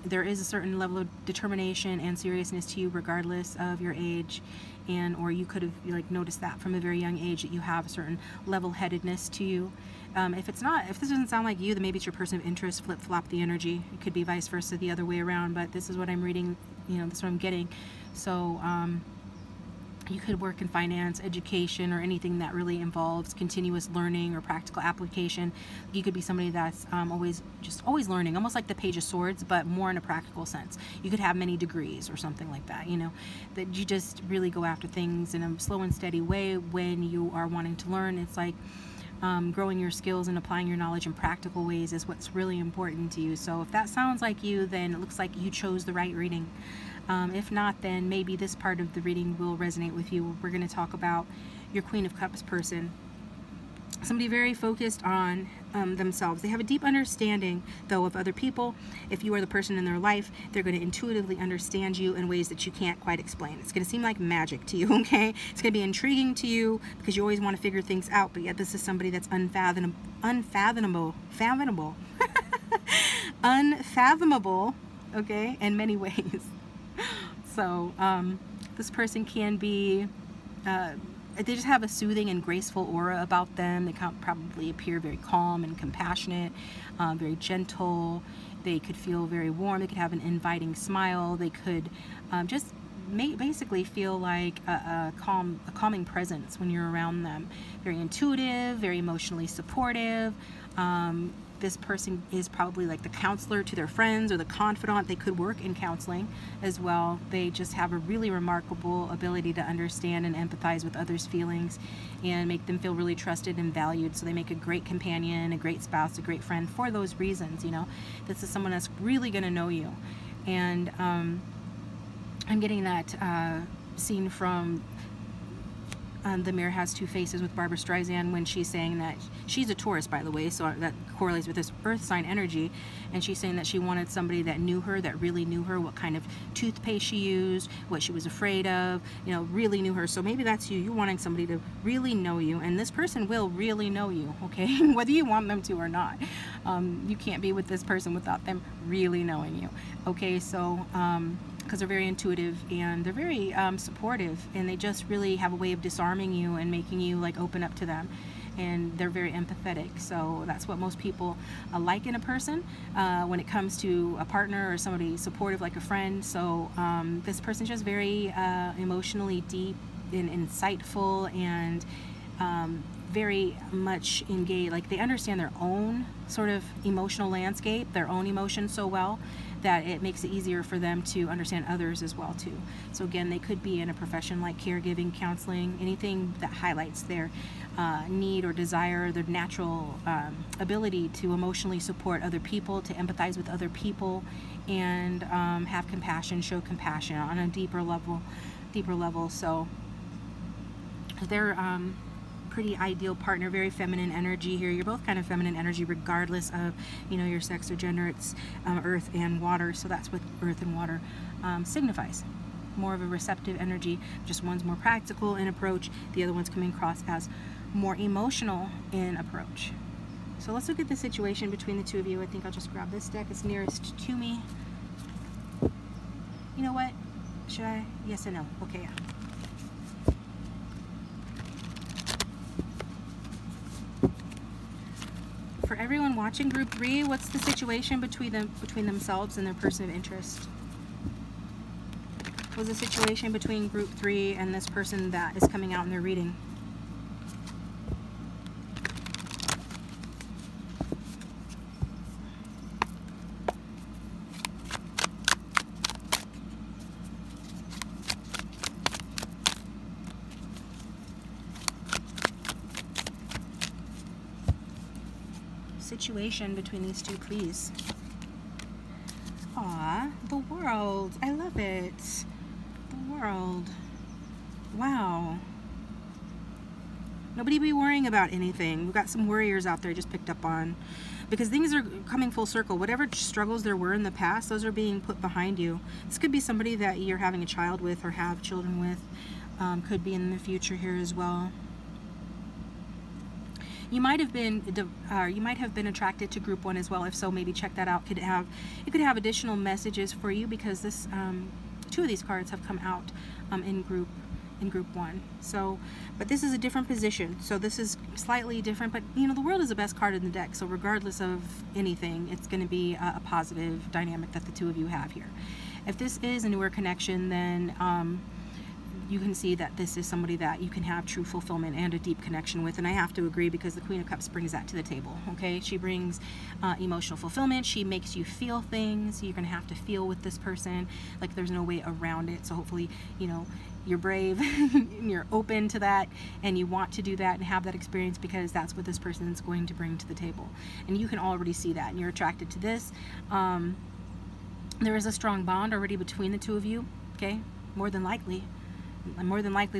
There is a certain level of determination and seriousness to you regardless of your age, and or you could have like noticed that from a very young age that you have a certain level-headedness to you. If this doesn't sound like you, then maybe it's your person of interest. Flip-flop the energy. It could be vice versa, the other way around, but this is what I'm reading, you know, this is what I'm getting. So you could work in finance, education, or anything that really involves continuous learning or practical application. You could be somebody that's always learning, almost like the Page of Swords, but more in a practical sense. You could have many degrees or something like that, you know, that you just really go after things in a slow and steady way when you are wanting to learn. It's like growing your skills and applying your knowledge in practical ways is what's really important to you. So if that sounds like you, then it looks like you chose the right reading. If not, then maybe this part of the reading will resonate with you. We're going to talk about your Queen of Cups person. Somebody very focused on themselves. They have a deep understanding, though, of other people. If you are the person in their life, they're going to intuitively understand you in ways that you can't quite explain. It's going to seem like magic to you, okay? It's going to be intriguing to you because you always want to figure things out, but yet this is somebody that's unfathomable, okay, in many ways. So this person can be, they just have a soothing and graceful aura about them. They can probably appear very calm and compassionate, very gentle. They could feel very warm. They could have an inviting smile. They could just basically feel like a calming presence when you're around them. Very intuitive, very emotionally supportive. This person is probably like the counselor to their friends or the confidant. They could work in counseling as well. They just have a really remarkable ability to understand and empathize with others' feelings and make them feel really trusted and valued. So they make a great companion, a great spouse, a great friend for those reasons, you know. This is someone that's really going to know you. And I'm getting that scene from The Mirror Has Two Faces with Barbara Streisand, when she's saying that she's a Taurus, by the way, so that correlates with this earth sign energy, and she's saying that she wanted somebody that knew her, that really knew her, what kind of toothpaste she used, what she was afraid of, you know, really knew her. So maybe that's you. You're wanting somebody to really know you, and this person will really know you, okay? Whether you want them to or not. You can't be with this person without them really knowing you, okay? So because they're very intuitive and they're very supportive, and they just really have a way of disarming you and making you like open up to them, and they're very empathetic. So that's what most people like in a person when it comes to a partner or somebody supportive like a friend. So this person's just very emotionally deep insightful and very much engaged. Like they understand their own sort of emotional landscape, their own emotions so well that it makes it easier for them to understand others as well too. So again, they could be in a profession like caregiving, counseling, anything that highlights their need or desire, their natural ability to emotionally support other people, to empathize with other people, and have compassion, show compassion on a deeper level. So they're pretty ideal partner, very feminine energy here. You're both kind of feminine energy regardless of, you know, your sex or gender. It's earth and water, so that's what earth and water signifies. More of a receptive energy, just one's more practical in approach, the other one's coming across as more emotional in approach. So let's look at the situation between the two of you. I think I'll just grab this deck, it's nearest to me. You know what? Should I? Yes and no. Okay, yeah. For everyone watching group 3, what's the situation between themselves and their person of interest? What's the situation between group 3 and this person that is coming out in their reading? Situation between these two, please. Aw, the world. I love it. The world. Wow. Nobody be worrying about anything. We've got some worriers out there just picked up on, because things are coming full circle. Whatever struggles there were in the past, those are being put behind you. This could be somebody that you're having a child with or have children with. Could be in the future here as well. You might have been attracted to group 1 as well. If so, maybe check that out. It could have additional messages for you, because this 2 of these cards have come out in group 1. So, but this is a different position. So this is slightly different. But you know, the world is the best card in the deck. So regardless of anything, it's going to be a positive dynamic that the 2 of you have here. If this is a newer connection, then you can see that this is somebody that you can have true fulfillment and a deep connection with. And I have to agree, because the Queen of Cups brings that to the table. Okay, she brings emotional fulfillment. She makes you feel things. You're gonna have to feel with this person, like there's no way around it. So hopefully, you know, you're brave and you're open to that, and you want to do that and have that experience, because that's what this person is going to bring to the table. And you can already see that, and you're attracted to this. There is a strong bond already between the 2 of you. Okay, more than likely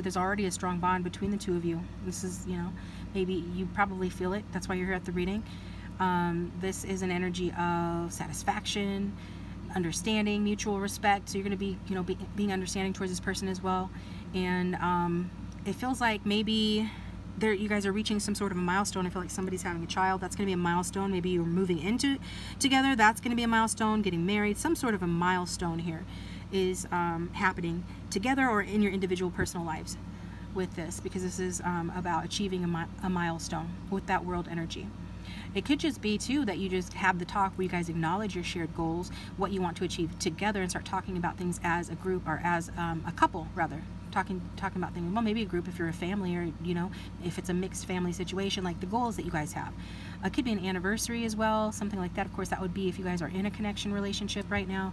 there's already a strong bond between the 2 of you. This is, you know, maybe you probably feel it. That's why you're here at the reading. This is an energy of satisfaction, understanding, mutual respect. So you're going to be, you know, being understanding towards this person as well. And it feels like maybe you guys are reaching some sort of a milestone. I feel like somebody's having a child. That's going to be a milestone. Maybe you're moving into together. That's going to be a milestone. Getting married. Some sort of a milestone here is happening together or in your individual personal lives with this, because this is about achieving a milestone with that world energy. It could just be too that you just have the talk where you guys acknowledge your shared goals, what you want to achieve together, and start talking about things as a group, or as a couple rather. Talking about things, well, maybe a group if you're a family, or you know, if it's a mixed family situation, like the goals that you guys have. It could be an anniversary as well, something like that. Of course, that would be if you guys are in a connection relationship right now.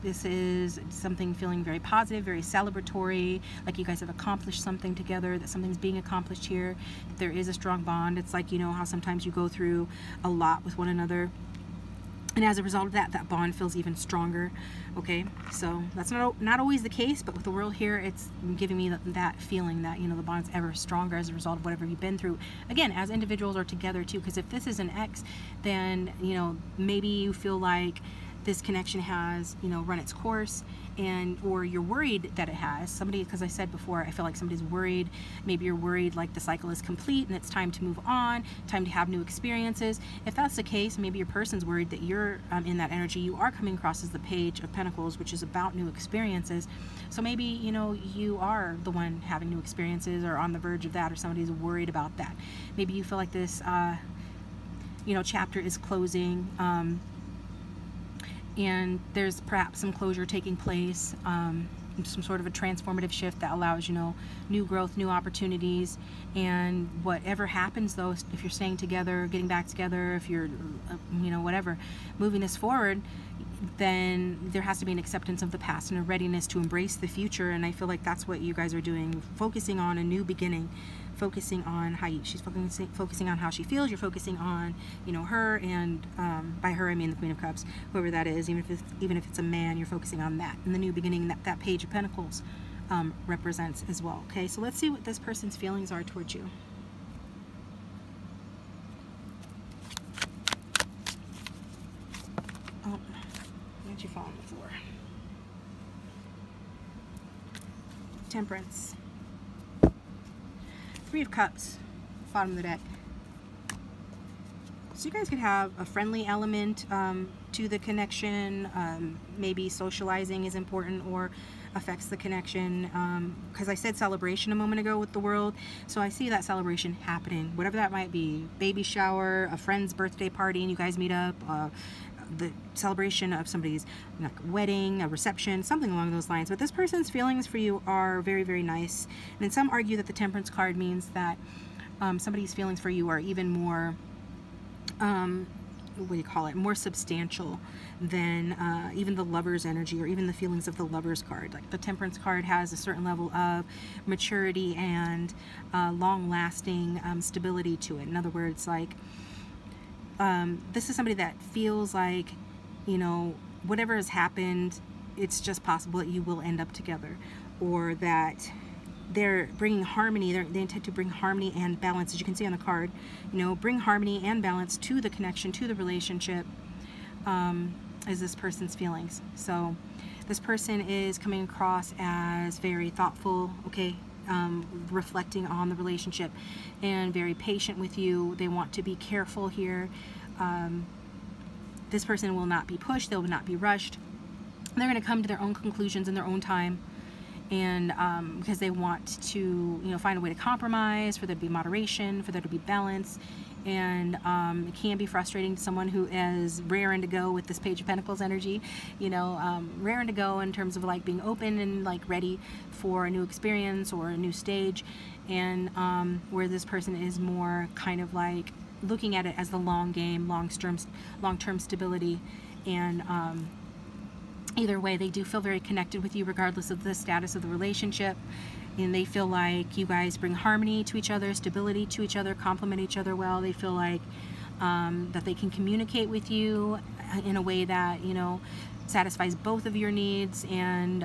This is something feeling very positive, very celebratory, like you guys have accomplished something together, that something's being accomplished here, that there is a strong bond. It's like, you know, how sometimes you go through a lot with one another, and as a result of that, that bond feels even stronger. Okay, so that's not always the case, but with the world here, it's giving me that feeling that, you know, the bond's ever stronger as a result of whatever you've been through. Again, as individuals or together too, because if this is an ex, then, you know, maybe you feel like this connection has, you know, run its course, or you're worried that it has. Somebody, because I said before, I feel like somebody's worried. Maybe you're worried like the cycle is complete and it's time to move on, time to have new experiences. If that's the case, maybe your person's worried that you're in that energy. You are coming across as the Page of Pentacles, which is about new experiences. So maybe, you know, you are the one having new experiences, or on the verge of that, or somebody's worried about that. Maybe you feel like this, you know, chapter is closing, and there's perhaps some closure taking place. some sort of a transformative shift that allows, you know, new growth, new opportunities. And whatever happens though, if you're staying together, getting back together, if you're, you know, whatever, moving this forward, then there has to be an acceptance of the past and a readiness to embrace the future. And I feel like that's what you guys are doing, focusing on a new beginning, focusing on how she's focusing on how she feels. You're focusing on, you know, her, and by her I mean the Queen of Cups, whoever that is. Even if it's a man, you're focusing on that and the new beginning that Page of Pentacles represents as well. Okay, so let's see what this person's feelings are towards you. Oh, why'd you fall on the floor? Temperance. Three of Cups, bottom of the deck. So you guys could have a friendly element to the connection. Maybe socializing is important or affects the connection. Because I said celebration a moment ago with the World. So I see that celebration happening, whatever that might be. Baby shower, a friend's birthday party, and you guys meet up. The celebration of somebody's like wedding, a reception, something along those lines. But this person's feelings for you are very, very nice. And then some argue that the Temperance card means that somebody's feelings for you are even more, what do you call it, more substantial than even the Lover's energy or even the feelings of the Lover's card. Like the Temperance card has a certain level of maturity and long-lasting stability to it. In other words, like, this is somebody that feels like, you know, whatever has happened, it's just possible that you will end up together, or that they're bringing harmony. They intend to bring harmony and balance, as you can see on the card. You know, bring harmony and balance to the connection, to the relationship, is this person's feelings. So this person is coming across as very thoughtful, okay, reflecting on the relationship, and very patient with you. They want to be careful here. This person will not be pushed, they will not be rushed. They're going to come to their own conclusions in their own time, and because they want to, you know, find a way to compromise, for there to be moderation, for there to be balance. And it can be frustrating to someone who is raring to go with this Page of Pentacles energy, you know, raring to go in terms of like being open and like ready for a new experience or a new stage, and where this person is more kind of like looking at it as the long game, long-term stability. And either way, they do feel very connected with you regardless of the status of the relationship. And they feel like you guys bring harmony to each other, stability to each other, complement each other well. They feel like that they can communicate with you in a way that, you know, satisfies both of your needs. And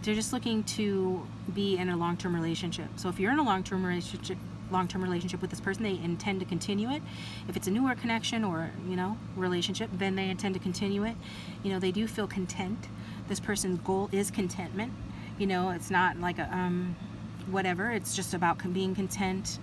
they're just looking to be in a long-term relationship. So if you're in a long-term relationship with this person, they intend to continue it. If it's a newer connection or, you know, relationship, then they intend to continue it. You know, they do feel content. This person's goal is contentment. You know, it's not like a whatever. It's just about being content.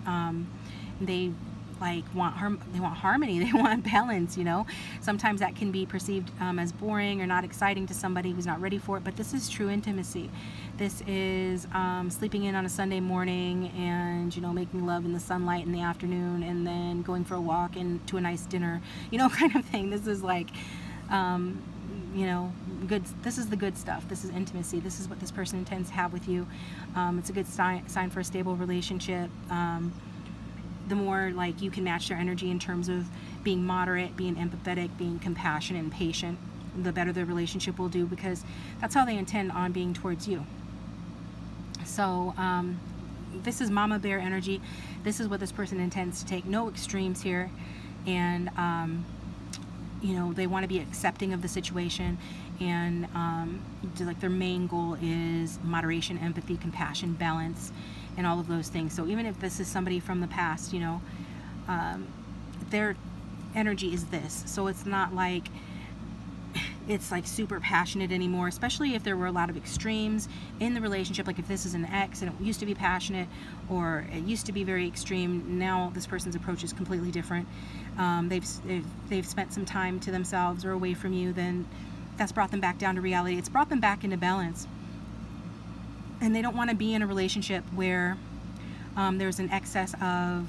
They like want harmony. They want balance. You know, sometimes that can be perceived as boring or not exciting to somebody who's not ready for it. But this is true intimacy. This is sleeping in on a Sunday morning and, you know, making love in the sunlight in the afternoon, and then going for a walk and to a nice dinner. You know, kind of thing. This is like, you know, good. This is the good stuff. This is intimacy. This is what this person intends to have with you. It's a good sign for a stable relationship. The more like you can match their energy in terms of being moderate, being empathetic, being compassionate and patient, the better the relationship will do, because that's how they intend on being towards you. So this is Mama Bear energy. This is what this person intends to take. No extremes here. And you know, they want to be accepting of the situation, and like their main goal is moderation, empathy, compassion, balance, and all of those things. So even if this is somebody from the past, you know, their energy is this. So it's not like it's like super passionate anymore, especially if there were a lot of extremes in the relationship. Like if this is an ex and it used to be passionate, or it used to be very extreme, now this person's approach is completely different. They've spent some time to themselves or away from you, then that's brought them back down to reality. It's brought them back into balance. And they don't want to be in a relationship where there's an excess of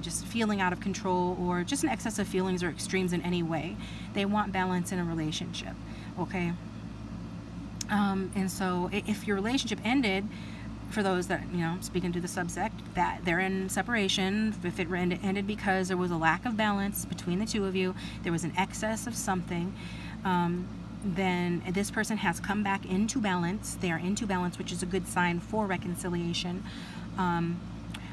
just feeling out of control, or just an excess of feelings or extremes in any way. They want balance in a relationship, okay? And so if your relationship ended, for those that, you know, speaking to the subsect, that they're in separation, if it ended because there was a lack of balance between the two of you, there was an excess of something, then this person has come back into balance. They are into balance, which is a good sign for reconciliation.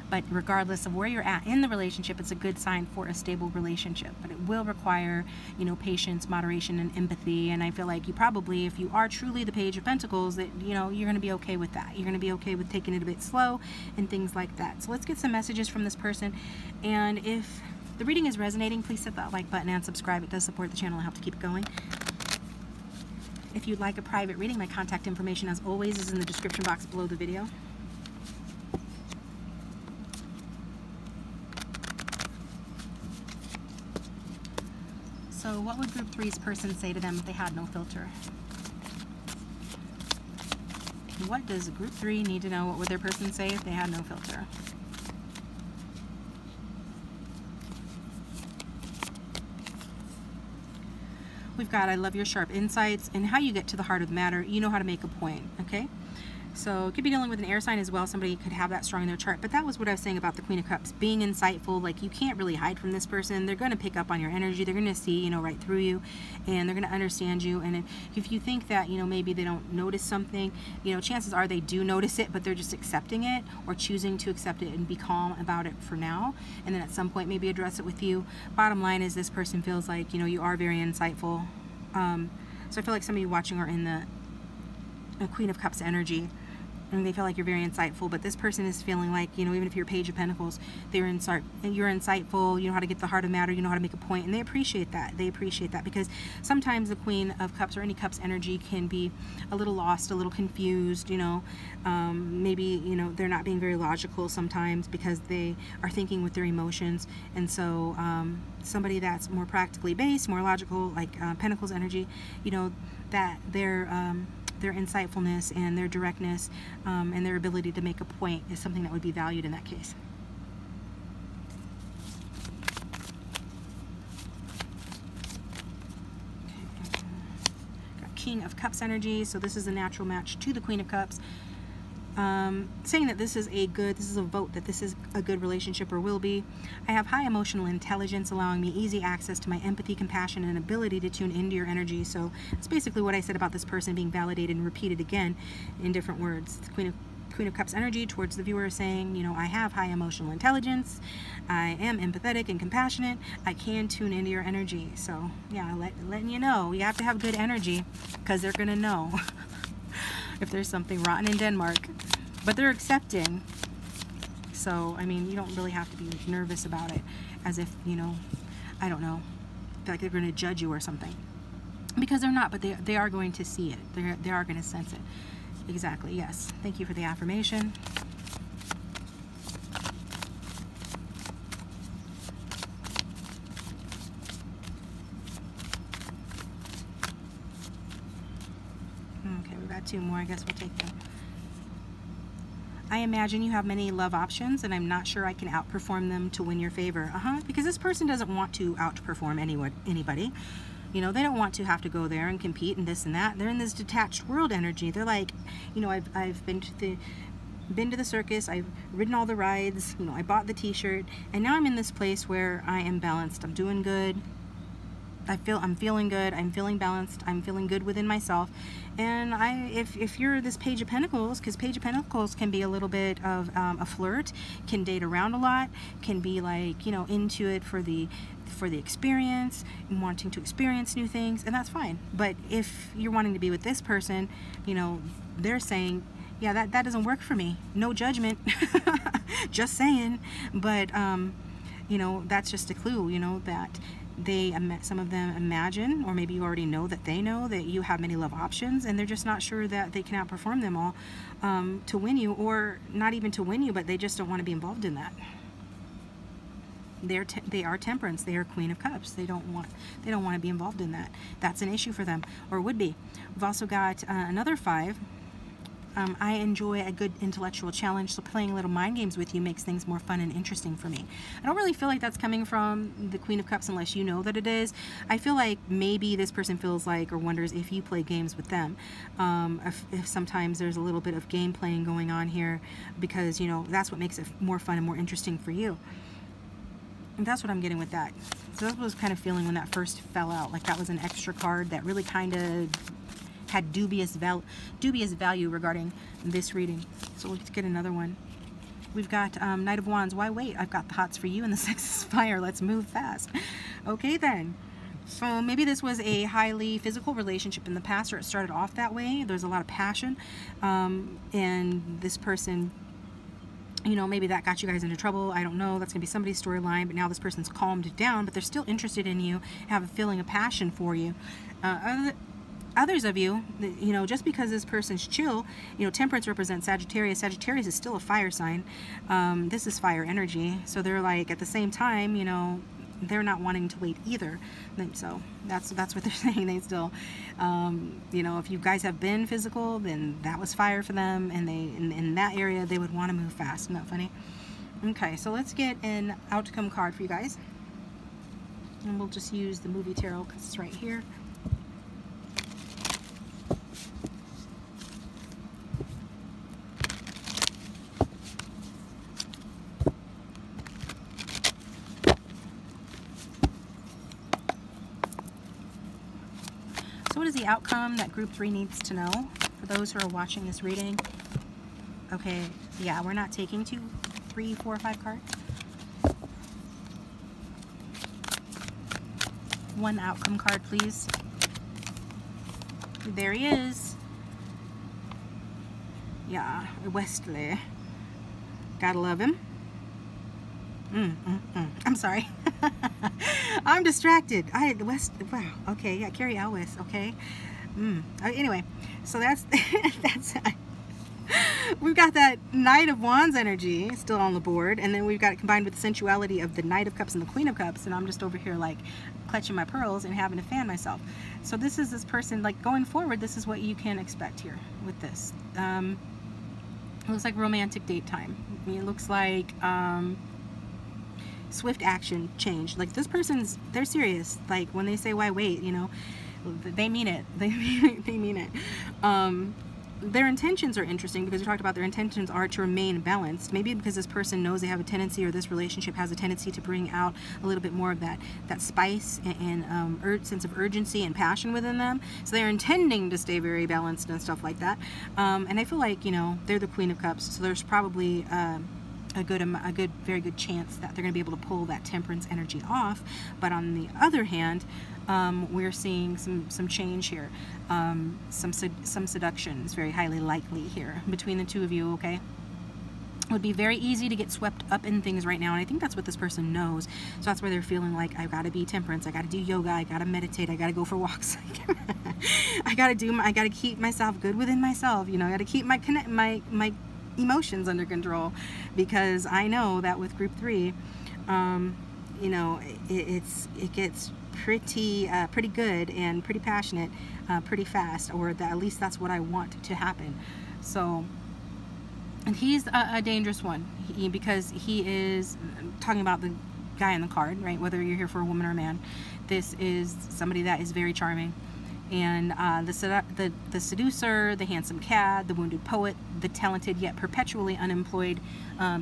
But regardless of where you're at in the relationship, it's a good sign for a stable relationship. But it will require, you know, patience, moderation, and empathy. And I feel like you probably, if you are truly the Page of Pentacles, that, you know, you're going to be okay with that. You're going to be okay with taking it a bit slow and things like that. So let's get some messages from this person. And if the reading is resonating, please hit that like button and subscribe. It does support the channel and help to keep it going. If you'd like a private reading, my contact information, as always, is in the description box below the video. So what would Group 3's person say to them if they had no filter? What does Group 3 need to know? What would their person say if they had no filter? We've got, I love your sharp insights and how you get to the heart of the matter. You know how to make a point, okay? So it could be dealing with an air sign as well. Somebody could have that strong in their chart. But that was what I was saying about the Queen of Cups. Being insightful, like you can't really hide from this person. They're going to pick up on your energy. They're going to see, you know, right through you. And they're going to understand you. And if you think that, you know, maybe they don't notice something, you know, chances are they do notice it, but they're just accepting it or choosing to accept it and be calm about it for now. And then at some point maybe address it with you. Bottom line is this person feels like, you know, you are very insightful. So I feel like some of you watching are in the Queen of Cups energy. And they feel like you're very insightful, but this person is feeling like, you know, even if you're Page of Pentacles, you're insightful, you know how to get the heart of matter, you know how to make a point, and they appreciate that. They appreciate that because sometimes the Queen of Cups or any Cups energy can be a little lost, a little confused, you know, maybe, you know, they're not being very logical sometimes because they are thinking with their emotions, and so somebody that's more practically based, more logical, like Pentacles energy, you know, that their insightfulness and their directness and their ability to make a point is something that would be valued in that case. Okay. Got King of Cups energy, so this is a natural match to the Queen of Cups. Saying that this is a vote that this is a good relationship or will be. I have high emotional intelligence, allowing me easy access to my empathy, compassion, and ability to tune into your energy. So it's basically what I said about this person being validated and repeated again in different words. The Queen of Cups energy towards the viewer saying, you know, I have high emotional intelligence, I am empathetic and compassionate, I can tune into your energy. So yeah, letting you know, you have to have good energy because they're gonna know if there's something rotten in Denmark, but they're accepting. So I mean, you don't really have to be nervous about it as if, you know, I don't know, like they're going to judge you or something, because they're not, but they are going to see it. They are going to sense it. Exactly. Yes, thank you for the affirmation. Okay, we've got two more. I guess we'll take them. I imagine you have many love options, and I'm not sure I can outperform them to win your favor. Because this person doesn't want to outperform anybody. You know, they don't want to have to go there and compete and this and that. They're in this detached world energy. They're like, you know, I've been to the circus, I've ridden all the rides, you know, I bought the t-shirt, and now I'm in this place where I am balanced. I'm doing good. I'm feeling good, I'm feeling balanced, I'm feeling good within myself. And if you're this Page of Pentacles, because Page of Pentacles can be a little bit of a flirt, can date around a lot, can be like, you know, into it for the experience, and wanting to experience new things, and that's fine. But if you're wanting to be with this person, you know, they're saying, yeah, that doesn't work for me. No judgment, just saying. But you know, that's just a clue, you know, that some of them imagine, or maybe you already know that they know that you have many love options, and they're just not sure that they can outperform them all to win you, or not even to win you, but they just don't want to be involved in that. They are Temperance. They are Queen of Cups. They don't want to be involved in that. That's an issue for them, or would be. We've also got another 5. I enjoy a good intellectual challenge, so playing a little mind games with you makes things more fun and interesting for me. I don't really feel like that's coming from the Queen of Cups unless you know that it is. I feel like maybe this person feels like or wonders if you play games with them. If sometimes there's a little bit of game playing going on here, because, you know, that's what makes it more fun and more interesting for you. And that's what I'm getting with that. So that's what I was kind of feeling when that first fell out. Like that was an extra card that really kind of had dubious value regarding this reading. So let's get another one. We've got Knight of Wands. Why wait? I've got the hots for you and the sex is fire. Let's move fast. Okay then. So maybe this was a highly physical relationship in the past, or it started off that way. There's a lot of passion, and this person, you know, maybe that got you guys into trouble. I don't know. That's going to be somebody's storyline, but now this person's calmed down, but they're still interested in you, have a feeling of passion for you. Others of you, you know, just because this person's chill, you know, Temperance represents Sagittarius. Sagittarius is still a fire sign. This is fire energy. So they're like, at the same time, you know, they're not wanting to wait either. So that's what they're saying. They still, you know, if you guys have been physical, then that was fire for them, and they in that area they would want to move fast. Isn't that funny? Okay, so let's get an outcome card for you guys, and we'll just use the movie tarot because it's right here. So what is the outcome that group 3 needs to know for those who are watching this reading? Okay, yeah, we're not taking 2, 3, 4, 5 cards. One outcome card, please. There he is. Yeah, Wesley. Gotta love him. I'm sorry. I'm distracted. Wow. Okay. Yeah. Carrie Elwes. Okay. Anyway, so that's we've got that Knight of Wands energy still on the board, and then we've got it combined with the sensuality of the Knight of Cups and the Queen of Cups, and I'm just over here like clutching my pearls and having to fan myself. So this is this person, like, going forward, this is what you can expect here with this. It looks like romantic date time. It looks like swift action, change. Like, this person's, they're serious. Like, when they say why wait, you know, they mean it. They mean it. Their intentions are interesting because we talked about their intentions are to remain balanced. Maybe because this person knows they have a tendency, or this relationship has a tendency to bring out a little bit more of that spice and sense of urgency and passion within them. So they're intending to stay very balanced and stuff like that. And I feel like, you know, they're the Queen of Cups, so there's probably a very good chance that they're going to be able to pull that Temperance energy off. But on the other hand, we're seeing some change here. Some seduction is very highly likely here between the two of you. Okay, it would be very easy to get swept up in things right now, and I think that's what this person knows. So that's why they're feeling like, I've got to be Temperance, I got to do yoga, I got to meditate, I got to go for walks. I got to keep myself good within myself, you know. I got to keep my emotions under control, because I know that with group 3, you know, it gets pretty good and pretty passionate pretty fast, or at least that's what I want to happen. So, and he's a dangerous one, because he is talking about the guy in the card, right? Whether you're here for a woman or a man, this is somebody that is very charming. And the seducer, the handsome cad, the wounded poet, the talented yet perpetually unemployed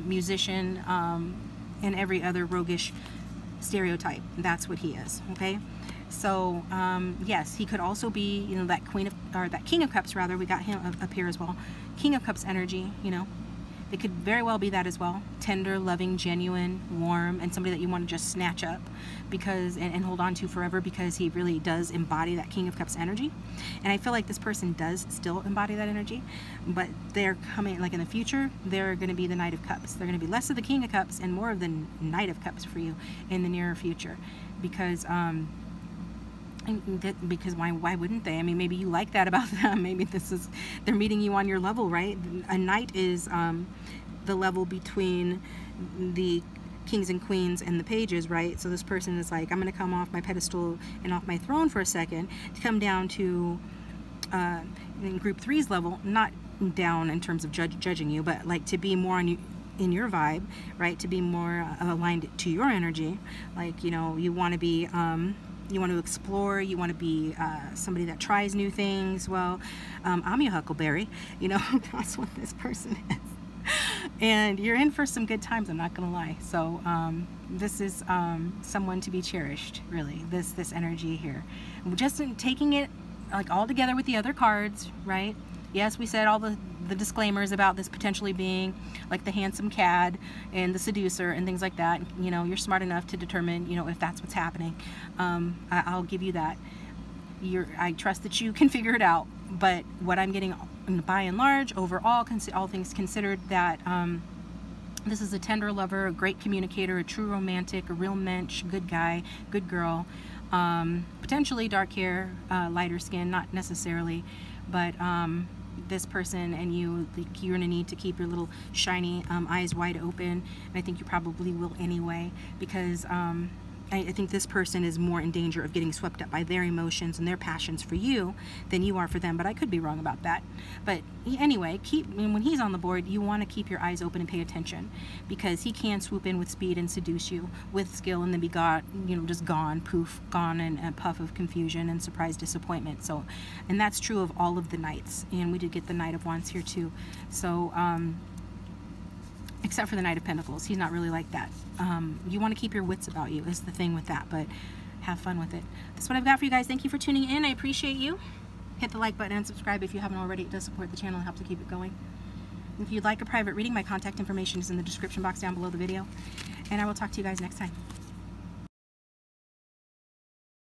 musician, and every other roguish stereotype. That's what he is. Okay, so yes, he could also be, you know, that that King of Cups rather. We got him up here as well. King of Cups energy. You know, it could very well be that as well. Tender, loving, genuine, warm, and somebody that you want to just snatch up because and hold on to forever, because he really does embody that King of Cups energy. And I feel like this person does still embody that energy, but they're coming, like in the future, they're going to be the Knight of Cups. They're going to be less of the King of Cups and more of the Knight of Cups for you in the near future, because why wouldn't they? I mean, maybe you like that about them. Maybe they're meeting you on your level, right? A knight is the level between the kings and queens and the pages, right? So this person is like, I'm going to come off my pedestal and off my throne for a second to come down to in group 3's level, not down in terms of judging you, but like to be more in your vibe, right? To be more aligned to your energy. Like, you know, you want to be, you want to explore, you want to be somebody that tries new things. Well, I'm your huckleberry, you know, that's what this person is. And you're in for some good times, I'm not gonna lie. So this is someone to be cherished, really, this energy here. Just in taking it like all together with the other cards, right? Yes, we said all the disclaimers about this potentially being like the handsome cad and the seducer and things like that. You know, you're smart enough to determine, you know, if that's what's happening. I'll give you that. I trust that you can figure it out. But what I'm getting, by and large, overall, all things considered, that this is a tender lover, a great communicator, a true romantic, a real mensch, good guy, good girl, potentially dark hair, lighter skin, not necessarily, but this person and you, you're gonna need to keep your little shiny eyes wide open, and I think you probably will anyway, because I think this person is more in danger of getting swept up by their emotions and their passions for you than you are for them, but I could be wrong about that. But anyway, when he's on the board, you want to keep your eyes open and pay attention, because he can swoop in with speed and seduce you with skill and then be just gone, poof, gone in a puff of confusion and surprise disappointment. So, and that's true of all of the knights, and we did get the Knight of Wands here too. So, except for the Knight of Pentacles, he's not really like that. You want to keep your wits about you is the thing with that, but have fun with it. That's what I've got for you guys. Thank you for tuning in. I appreciate you. Hit the like button and subscribe if you haven't already. It does support the channel and helps to keep it going. If you'd like a private reading, my contact information is in the description box down below the video, and I will talk to you guys next time.